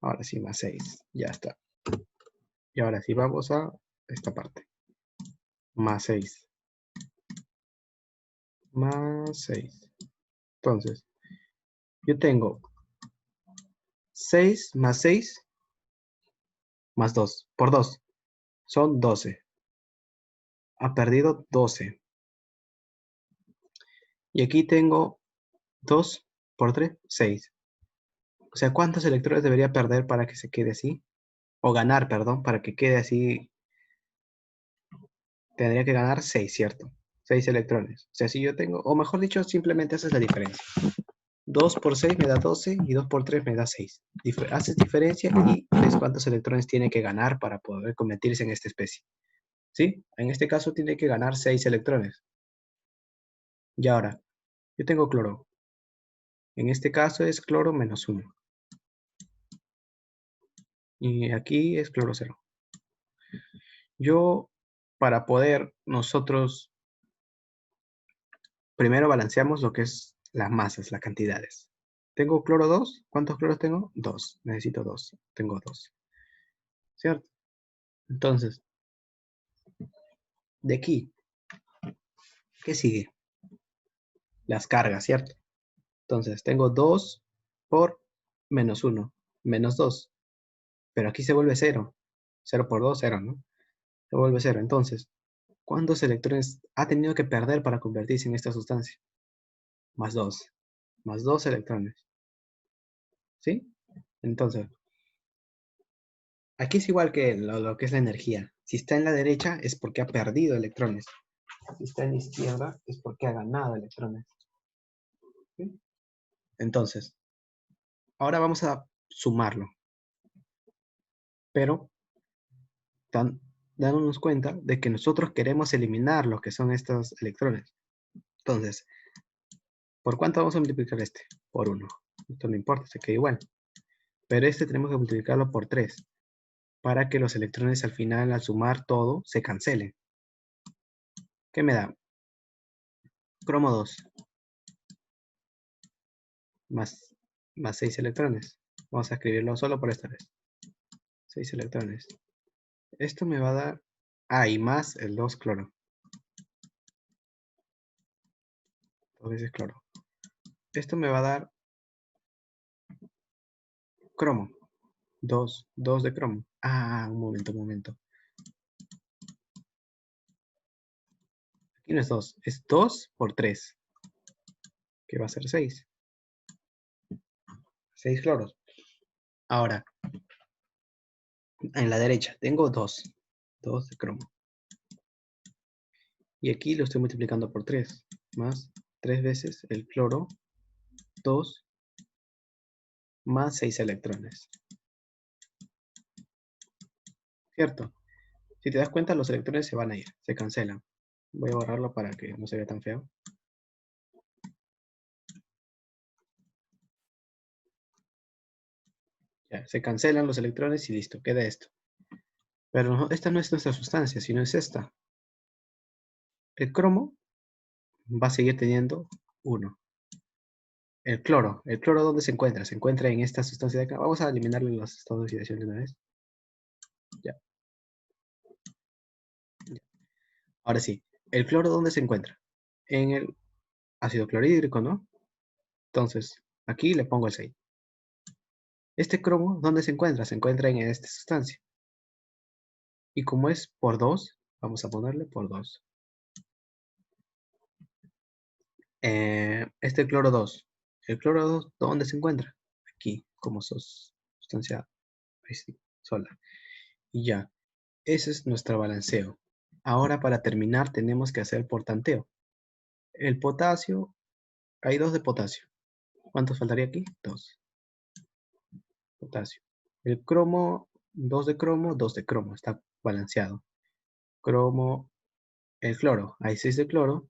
A: Ahora sí, +6. Ya está. Y ahora sí, vamos a esta parte. +6. +6. Entonces, yo tengo 6 +6 +2. Por 2. Son 12. Ha perdido 12. Y aquí tengo 2 por 3, 6. O sea, ¿cuántos electrones debería perder para que se quede así? O ganar, perdón, para que quede así. Tendría que ganar 6, ¿cierto? 6 electrones. O sea, si yo tengo, o mejor dicho, simplemente esa es la diferencia. 2 por 6 me da 12 y 2 por 3 me da 6. Haces diferencia y ves cuántos electrones tiene que ganar para poder convertirse en esta especie. ¿Sí? En este caso tiene que ganar 6 electrones. Y ahora, yo tengo cloro. En este caso es cloro -1. Y aquí es cloro 0. Yo, para poder nosotros, primero balanceamos lo que es las masas, las cantidades. Tengo cloro 2. ¿Cuántos cloros tengo? 2. Necesito 2. Tengo 2. ¿Cierto? Entonces, de aquí, ¿qué sigue? Las cargas, ¿cierto? Entonces, tengo 2 por -1, -2. Pero aquí se vuelve 0. 0 por 2, 0, ¿no? Se vuelve 0. Entonces, ¿cuántos electrones ha tenido que perder para convertirse en esta sustancia? +2. +2 electrones. ¿Sí? Entonces, aquí es igual que lo que es la energía. Si está en la derecha es porque ha perdido electrones. Si está en la izquierda es porque ha ganado electrones. ¿Sí? Entonces, ahora vamos a sumarlo. Pero dándonos cuenta de que nosotros queremos eliminar lo que son estos electrones. Entonces, ¿por cuánto vamos a multiplicar este? Por 1. Esto no importa, se queda igual. Pero este tenemos que multiplicarlo por 3 para que los electrones al final, al sumar todo, se cancelen. ¿Qué me da? Cromo 2 más 6 electrones. Vamos a escribirlo solo por esta vez. 6 electrones. Esto me va a dar... Ah, y más el 2 cloro. 2 veces cloro. Esto me va a dar cromo. 2 de cromo. Ah, un momento. Aquí no es 2, es 2 por 3, que va a ser 6. 6 cloros. Ahora, en la derecha tengo 2. 2 de cromo. Y aquí lo estoy multiplicando por 3. Más 3 veces el cloro, 2, más 6 electrones. ¿Cierto? Si te das cuenta, los electrones se van a ir, se cancelan. Voy a borrarlo para que no se vea tan feo. Ya, se cancelan los electrones y listo, queda esto. Pero no, esta no es nuestra sustancia, sino es esta. El cromo va a seguir teniendo 1. El cloro ¿dónde se encuentra? Se encuentra en esta sustancia de acá. Vamos a eliminarle los estados de oxidación de una vez. Ya. Ahora sí, ¿el cloro dónde se encuentra? En el ácido clorhídrico, ¿no? Entonces, aquí le pongo el 6. Este cromo, ¿dónde se encuentra? Se encuentra en esta sustancia. Y como es por 2, vamos a ponerle por 2. Este cloro 2. ¿El cloro 2 dónde se encuentra? Aquí, como sustancia sola. Y ya, ese es nuestro balanceo. Ahora para terminar tenemos que hacer por tanteo. El potasio, hay 2 de potasio. ¿Cuántos faltaría aquí? 2. Potasio. El cromo, 2 de cromo, 2 de cromo. Está balanceado. Cromo, el cloro. Hay 6 de cloro.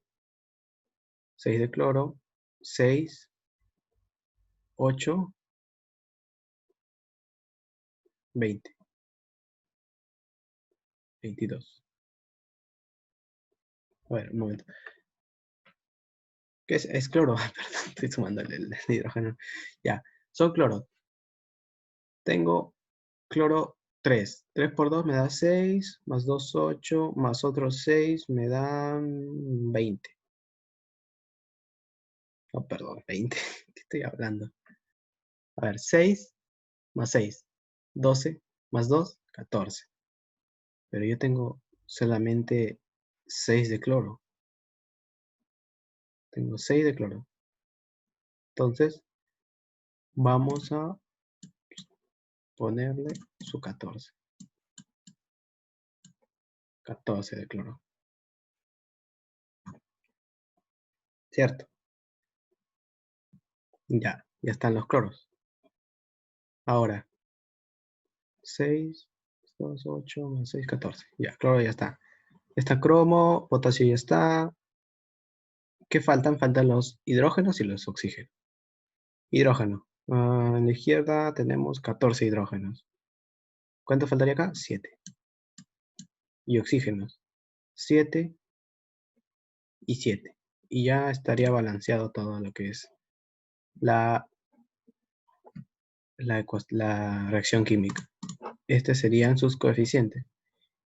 A: 6 de cloro. 6, 8, 20. 22. A ver, un momento. ¿Qué es? Es cloro. Perdón, estoy sumando el hidrógeno. Ya, son cloro. Tengo cloro 3. 3 por 2 me da 6, más 2, 8, más otros 6 me dan 20. Oh, perdón, 20. ¿Qué estoy hablando? A ver, 6 más 6. 12 más 2, 14. Pero yo tengo solamente 6 de cloro. Tengo 6 de cloro. Entonces, vamos a ponerle su 14. 14 de cloro. ¿Cierto? Ya están los cloros. Ahora, 6, 2, 8, más 6, 14. Ya, cloro ya está. Está cromo, potasio ya está. ¿Qué faltan? Faltan los hidrógenos y los oxígenos. Hidrógeno. En la izquierda tenemos 14 hidrógenos. ¿Cuánto faltaría acá? 7. Y oxígenos. 7 y 7. Y ya estaría balanceado todo lo que es la, la reacción química. Estos serían sus coeficientes.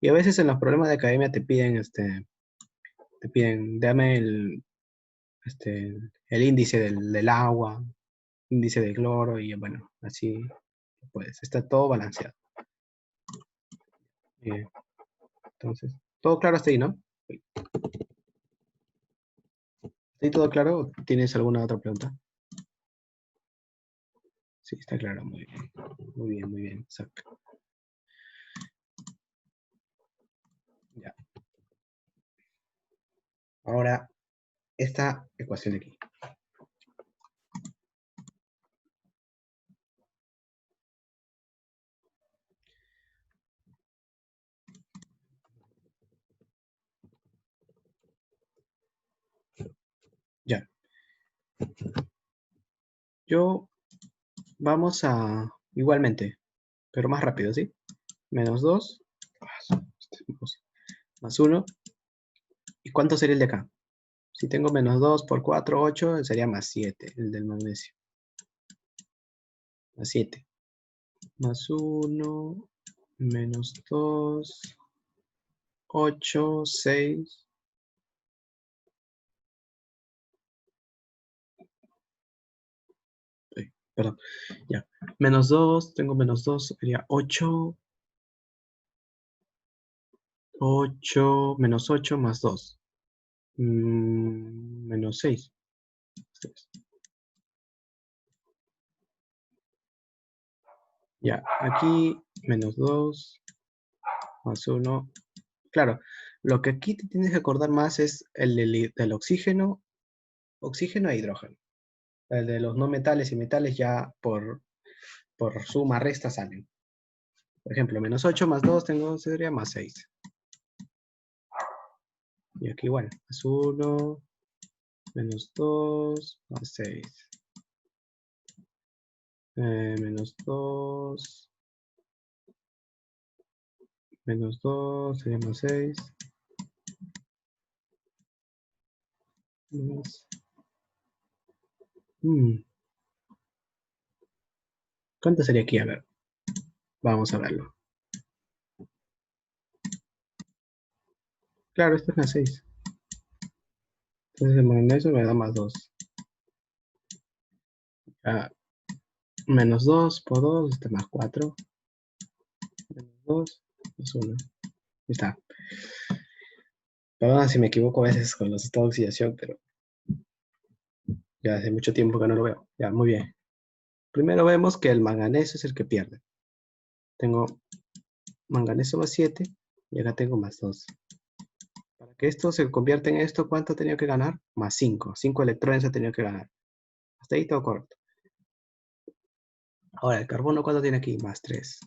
A: Y a veces en los problemas de academia te piden, dame el índice del agua, índice de cloro, y bueno, así pues está todo balanceado. Bien, entonces, todo claro hasta ahí, ¿no? ¿Está ahí todo claro? ¿Tienes alguna otra pregunta? Sí, está claro, muy bien. Muy bien, muy bien, exacto. Ya. Ahora, esta ecuación de aquí. Ya. Yo, vamos a, igualmente, pero más rápido, ¿sí? Menos 2, más 1. ¿Y cuánto sería el de acá? Si tengo menos 2 por 4, 8, sería más 7, el del magnesio. Más 7. Más 1, menos 2, 8, 6. Perdón, ya. Menos 2, tengo menos 2, sería 8. 8 menos 8 más 2. Menos 6. Ya, aquí menos 2 más 1. Claro, lo que aquí te tienes que acordar más es el del oxígeno e hidrógeno. El de los no metales y metales ya por suma, resta salen. Por ejemplo, menos 8 más 2 tengo, sería más 6. Y aquí igual, más 1, menos 2, más 6. Menos 2, menos 2, sería más 6. Más, ¿cuánto sería aquí? A ver, vamos a verlo. Claro, esto es más 6. Entonces el magnesio me da más 2. Ah, menos 2 por 2, este más 4. Menos 2, más 1. Ahí está. Perdón si me equivoco a veces con los estados de oxidación, pero ya hace mucho tiempo que no lo veo. Ya, muy bien. Primero vemos que el manganeso es el que pierde. Tengo manganeso más 7 y acá tengo más 2. Para que esto se convierta en esto, ¿cuánto ha tenido que ganar? Más 5. 5 electrones ha tenido que ganar. Hasta ahí todo correcto. Ahora, el carbono, ¿cuánto tiene aquí? Más 3.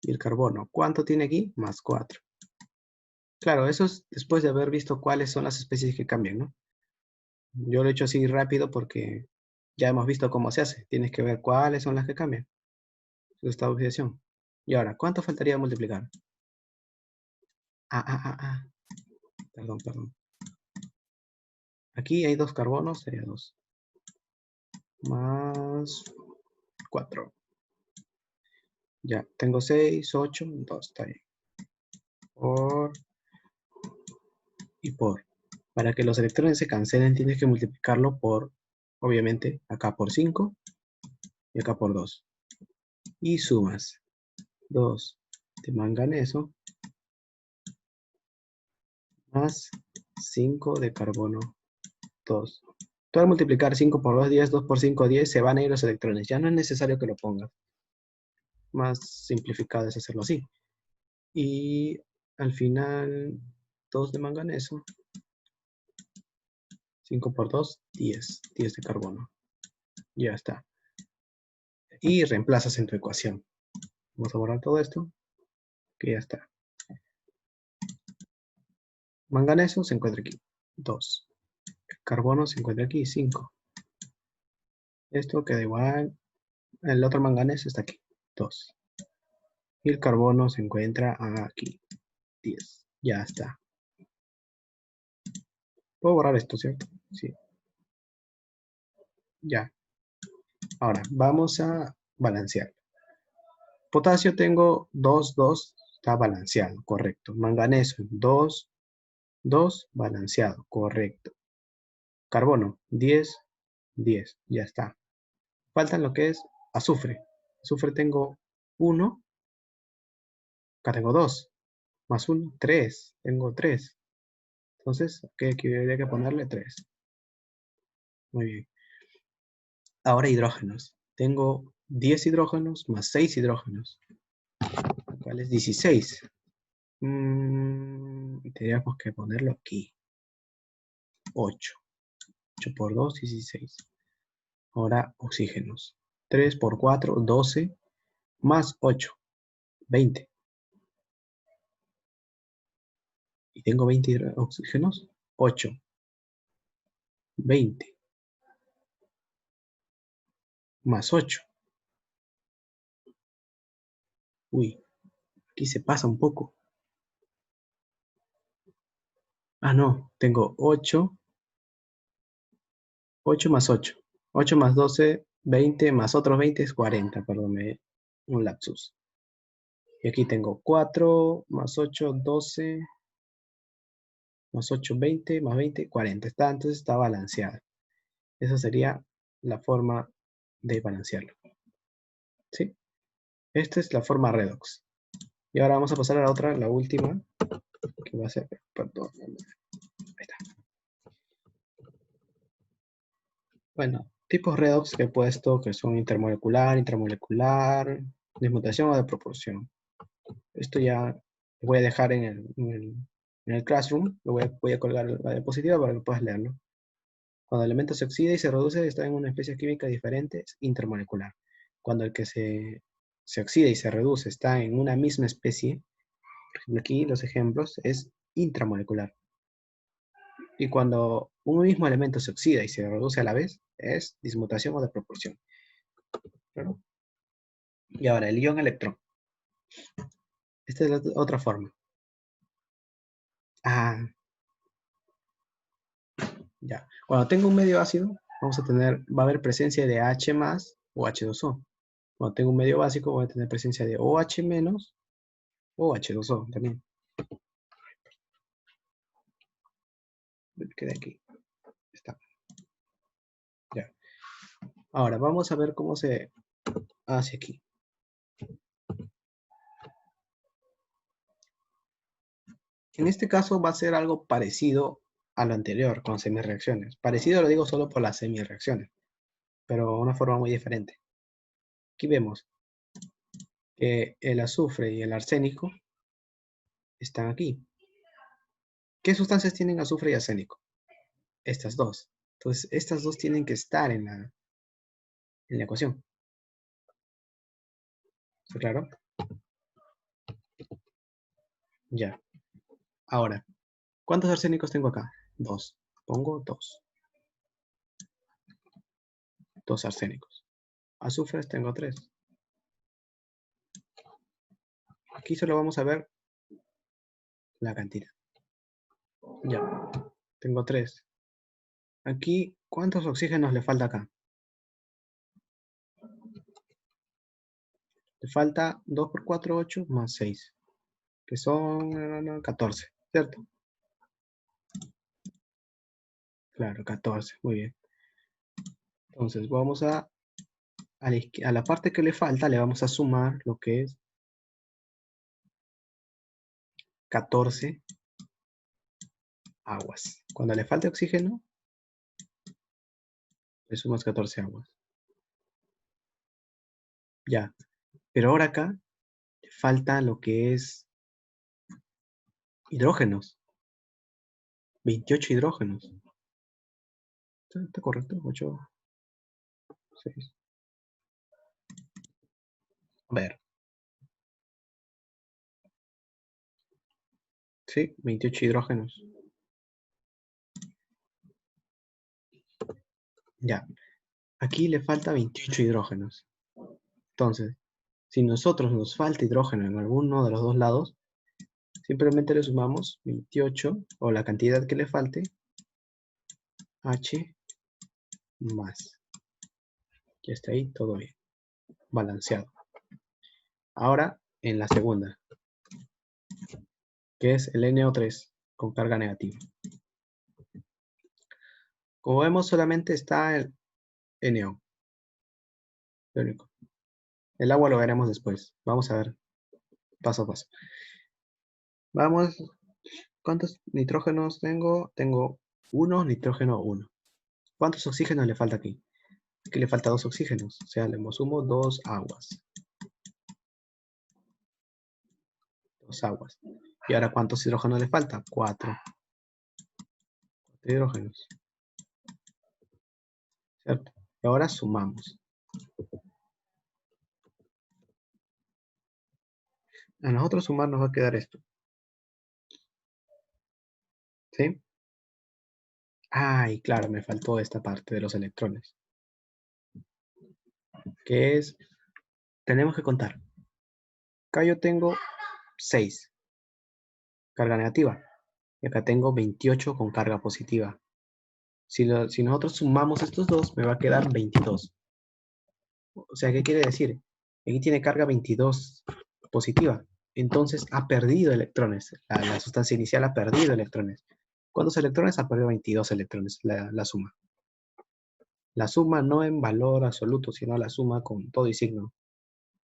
A: Y el carbono, ¿cuánto tiene aquí? Más 4. Claro, eso es después de haber visto cuáles son las especies que cambian, ¿no? Yo lo he hecho así rápido porque ya hemos visto cómo se hace. Tienes que ver cuáles son las que cambian. Su estado de oxidación. Y ahora, ¿cuánto faltaría multiplicar? Perdón. Aquí hay 2 carbonos, sería 2. Más 4. Ya, tengo 6, 8, 2, está bien. Por y por. Para que los electrones se cancelen, tienes que multiplicarlo por, obviamente, acá por 5 y acá por 2. Y sumas 2 de manganeso más 5 de carbono 2. Tú al multiplicar 5 por 2, 10, 2 por 5, 10, se van a ir los electrones. Ya no es necesario que lo pongas. Más simplificado es hacerlo así. Y al final, 2 de manganeso, 5 por 2, 10. 10 de carbono. Ya está. Y reemplazas en tu ecuación. Vamos a borrar todo esto, que ya está. Manganeso se encuentra aquí, 2. Carbono se encuentra aquí, 5. Esto queda igual. El otro manganeso está aquí, 2. Y el carbono se encuentra aquí, 10. Ya está. Puedo borrar esto, ¿cierto? Sí. Ya. Ahora, vamos a balancear. Potasio tengo 2, 2, está balanceado, correcto. Manganeso, 2, 2, balanceado, correcto. Carbono, 10, 10, ya está. Faltan lo que es azufre. Azufre tengo 1, acá tengo 2, más 1, 3, tengo 3. Entonces, aquí habría que ponerle 3. Muy bien. Ahora hidrógenos. Tengo 10 hidrógenos más 6 hidrógenos. ¿Cuál es 16? Tendríamos que ponerlo aquí. 8. 8 por 2, 16. Ahora oxígenos. 3 por 4, 12. Más 8, 20. Y tengo 20 oxígenos. 8, 20. Más 8. Uy, aquí se pasa un poco. Ah, no. Tengo 8. 8 más 8. 8 más 12, 20 más otros 20 es 40. Perdón, un lapsus. Y aquí tengo 4 más 8, 12. Más 8, 20, más 20, 40. Entonces está balanceada. Esa sería la forma de balancearlo. ¿Sí? Esta es la forma redox. Y ahora vamos a pasar a la otra, la última, que va a ser, perdón, ahí está. Bueno, tipos redox que he puesto que son intermolecular, intramolecular, dismutación o de proporción. Esto ya lo voy a dejar en el Classroom, voy a colgar la diapositiva para que puedas leerlo. Cuando el elemento se oxida y se reduce, está en una especie química diferente, es intermolecular. Cuando el que se oxida y se reduce está en una misma especie, por ejemplo aquí los ejemplos, es intramolecular. Y cuando un mismo elemento se oxida y se reduce a la vez, es dismutación o de proporción. ¿Claro? Y ahora, el ion electrón. Esta es la otra forma. Ah, ya. Cuando tengo un medio ácido, va a haber presencia de H más o H2O. Cuando tengo un medio básico, voy a tener presencia de OH menos o H2O también. Queda aquí. Está. Ya. Ahora, vamos a ver cómo se hace aquí. En este caso va a ser algo parecido a lo anterior con semirreacciones. Parecido lo digo solo por las semirreacciones, pero de una forma muy diferente. Aquí vemos que el azufre y el arsénico están aquí. ¿Qué sustancias tienen azufre y arsénico? Estas dos. Entonces, estas dos tienen que estar en la ecuación. ¿Está claro? Ya. Ahora, ¿cuántos arsénicos tengo acá? Dos. Pongo dos. Dos arsénicos. Azufres tengo tres. Aquí solo vamos a ver la cantidad. Ya. Tengo tres. Aquí, ¿cuántos oxígenos le falta acá? Le falta 2 por 4, 8, más 6, que son 14, ¿cierto? Claro, 14, muy bien. Entonces, vamos a la parte que le falta, le vamos a sumar lo que es 14 aguas. Cuando le falte oxígeno, le sumas 14 aguas. Ya, pero ahora acá le falta lo que es hidrógenos. 28 hidrógenos. ¿Está correcto? 8, 6. A ver. Sí, 28 hidrógenos. Ya, aquí le falta 28 hidrógenos. Entonces, si nosotros nos falta hidrógeno en alguno de los dos lados, simplemente le sumamos 28 o la cantidad que le falte, H más. Ya está ahí, todo bien. Balanceado. Ahora, en la segunda, que es el NO3 con carga negativa. Como vemos, solamente está el NO. Lo único. El agua lo veremos después. Vamos a ver paso a paso. Vamos, ¿cuántos nitrógenos tengo? Tengo 1, nitrógeno 1. ¿Cuántos oxígenos le falta aquí? Aquí le falta 2 oxígenos, o sea, le sumo 2 aguas. 2 aguas. ¿Y ahora cuántos hidrógenos le falta? 4. 4 hidrógenos. ¿Cierto? Y ahora sumamos. A nosotros sumar nos va a quedar esto. ¿Sí? Ay, claro, me faltó esta parte de los electrones. Que es, tenemos que contar. Acá yo tengo 6, carga negativa. Y acá tengo 28 con carga positiva. Si nosotros sumamos estos dos, me va a quedar 22. O sea, ¿qué quiere decir? Aquí tiene carga 22 positiva. Entonces ha perdido electrones. La sustancia inicial ha perdido electrones. ¿Cuántos electrones? Ha perdido 22 electrones, la suma. La suma no en valor absoluto, sino la suma con todo y signo.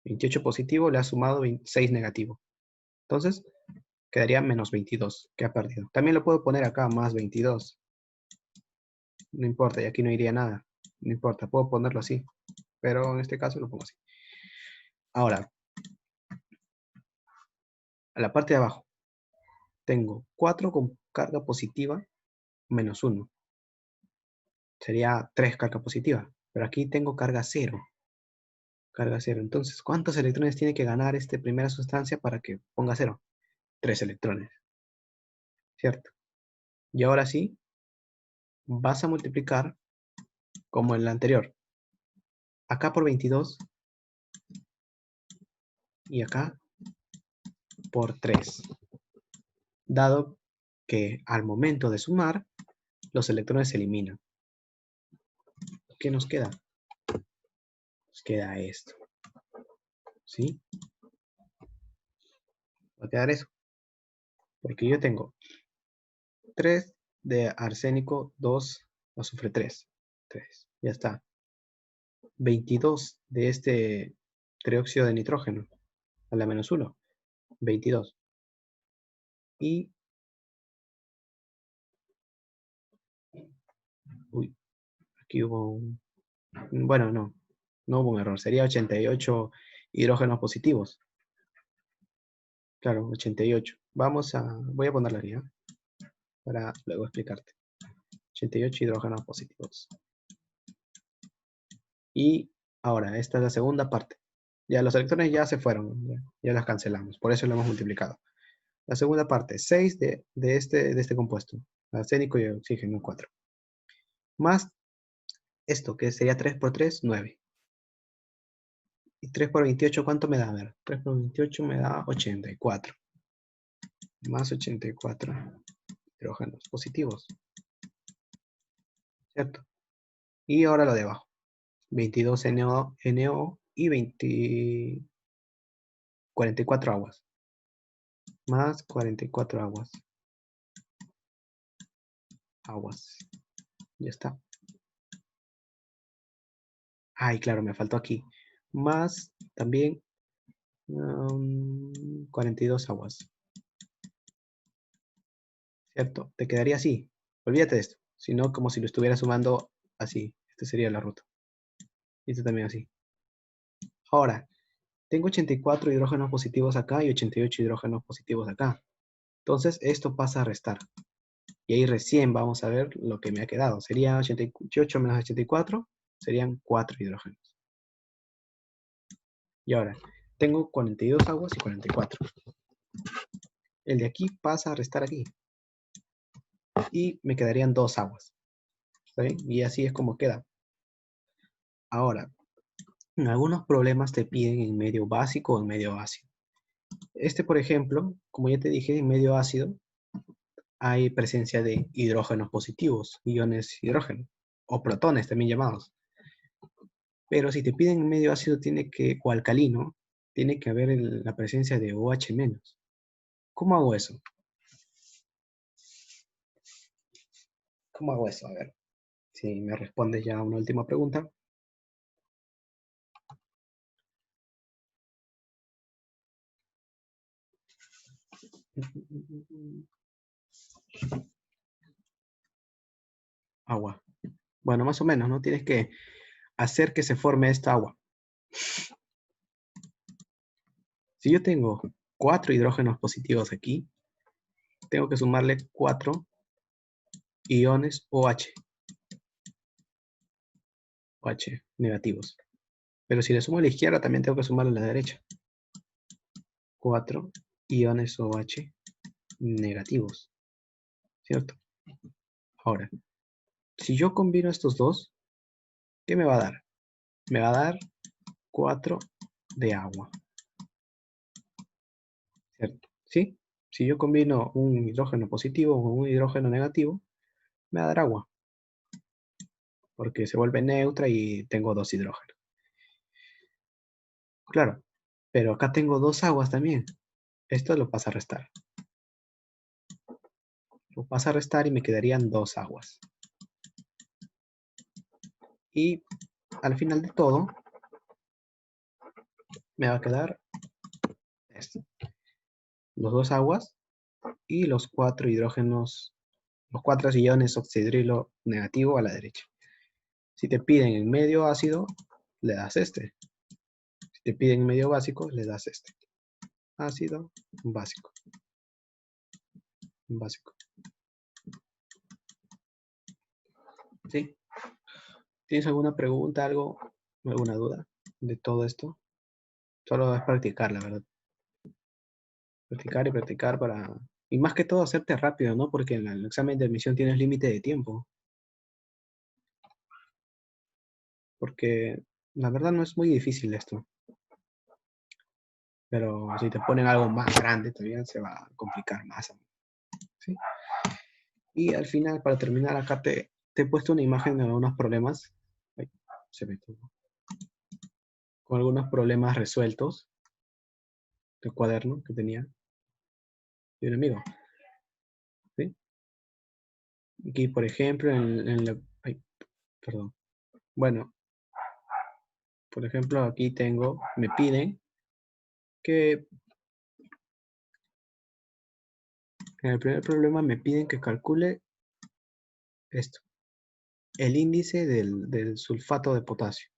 A: 28 positivo le ha sumado 26 negativo. Entonces, quedaría menos 22, que ha perdido. También lo puedo poner acá, más 22. No importa, y aquí no iría nada. No importa, puedo ponerlo así, pero en este caso lo pongo así. Ahora, a la parte de abajo, tengo 4 con carga positiva menos 1. Sería 3 carga positiva, pero aquí tengo carga 0. Carga 0. Entonces, ¿cuántos electrones tiene que ganar esta primera sustancia para que ponga 0? 3 electrones, ¿cierto? Y ahora sí, vas a multiplicar como en la anterior. Acá por 22 y acá por 3. Dado que al momento de sumar, los electrones se eliminan. ¿Qué nos queda? Nos queda esto. ¿Sí? Va a quedar eso. Porque yo tengo 3 de arsénico, 2 azufre 3. 3. Ya está. 22 de este trióxido de nitrógeno a la menos 1. 22. Y, uy, aquí hubo un, bueno, no hubo un error. Sería 88 hidrógenos positivos. Claro, 88. Voy a ponerla aquí, ¿eh? Para luego explicarte. 88 hidrógenos positivos. Y ahora, esta es la segunda parte. Ya los electrones ya se fueron, ya las cancelamos, por eso lo hemos multiplicado. La segunda parte, 6 de este compuesto, arsénico y oxígeno, 4. Más esto, que sería 3 por 3, 9. Y 3 por 28, ¿cuánto me da? A ver, 3 por 28 me da 84. Más 84 hidrógenos positivos, ¿cierto? Y ahora lo de abajo. 22 NO y 44 aguas. Más 44 aguas. Ya está. Ay, claro, me faltó aquí. Más también 42 aguas. ¿Cierto? Te quedaría así. Olvídate de esto. Sino como si lo estuviera sumando así. Esta sería la ruta. Y esto también así. Ahora, tengo 84 hidrógenos positivos acá y 88 hidrógenos positivos acá. Entonces, esto pasa a restar. Y ahí recién vamos a ver lo que me ha quedado. Sería 88 menos 84, serían 4 hidrógenos. Y ahora, tengo 42 aguas y 44. El de aquí pasa a restar aquí. Y me quedarían 2 aguas. ¿Está bien? Y así es como queda. Ahora, en algunos problemas te piden en medio básico o en medio ácido. Este, por ejemplo, como ya te dije, en medio ácido hay presencia de hidrógenos positivos, iones hidrógeno, o protones también llamados. Pero si te piden en medio ácido o alcalino, tiene que haber la presencia de OH-. ¿Cómo hago eso? ¿Cómo hago eso? A ver, si me respondes ya a una última pregunta. Agua. Bueno, más o menos, ¿no? Tienes que hacer que se forme esta agua. Si yo tengo 4 hidrógenos positivos aquí, tengo que sumarle 4 iones OH. OH negativos. Pero si le sumo a la izquierda, también tengo que sumarle a la derecha. 4 iones OH negativos. ¿Cierto? Ahora, si yo combino estos dos, ¿qué me va a dar? Me va a dar 4 de agua. ¿Cierto? ¿Sí? Si yo combino un hidrógeno positivo con un hidrógeno negativo, me va a dar agua. Porque se vuelve neutra y tengo 2 hidrógenos. Claro, pero acá tengo 2 aguas también. Esto lo pasa a restar. Lo pasa a restar y me quedarían 2 aguas. Y al final de todo, me va a quedar esto. Los 2 aguas y los 4 hidrógenos, los 4 iones oxidrilo negativo a la derecha. Si te piden en medio ácido, le das este. Si te piden en medio básico, le das este. Ácido, básico. Básico. ¿Sí? ¿Tienes alguna pregunta, algo, alguna duda de todo esto? Solo es practicar, la verdad. Practicar y practicar para... Y más que todo hacerte rápido, ¿no? Porque en el examen de admisión tienes límite de tiempo. Porque la verdad no es muy difícil esto. Pero si te ponen algo más grande, todavía se va a complicar más. ¿Sí? Y al final, para terminar, acá te he puesto una imagen de algunos problemas. Ay, se me tuvo. Con algunos problemas resueltos del cuaderno que tenía de un amigo. ¿Sí? Aquí, por ejemplo, ay, perdón. Bueno, por ejemplo, aquí tengo, me piden que en el primer problema me piden que calcule esto, el índice del sulfato de potasio.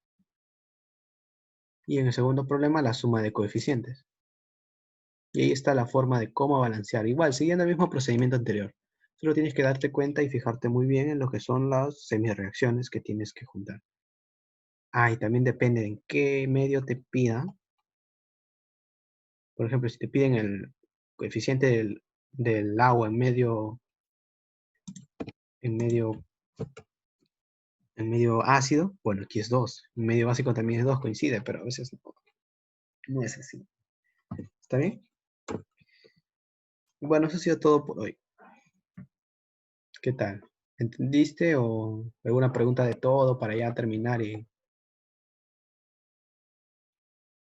A: Y en el segundo problema, la suma de coeficientes. Y ahí está la forma de cómo balancear. Igual, siguiendo el mismo procedimiento anterior. Solo tienes que darte cuenta y fijarte muy bien en lo que son las semireacciones que tienes que juntar. Ah, y también depende en qué medio te pida. Por ejemplo, si te piden el coeficiente del agua en medio, en medio ácido, bueno, aquí es 2. En medio básico también es 2, coincide, pero a veces no es así. ¿Está bien? Bueno, eso ha sido todo por hoy. ¿Qué tal? ¿Entendiste o alguna pregunta de todo para ya terminar y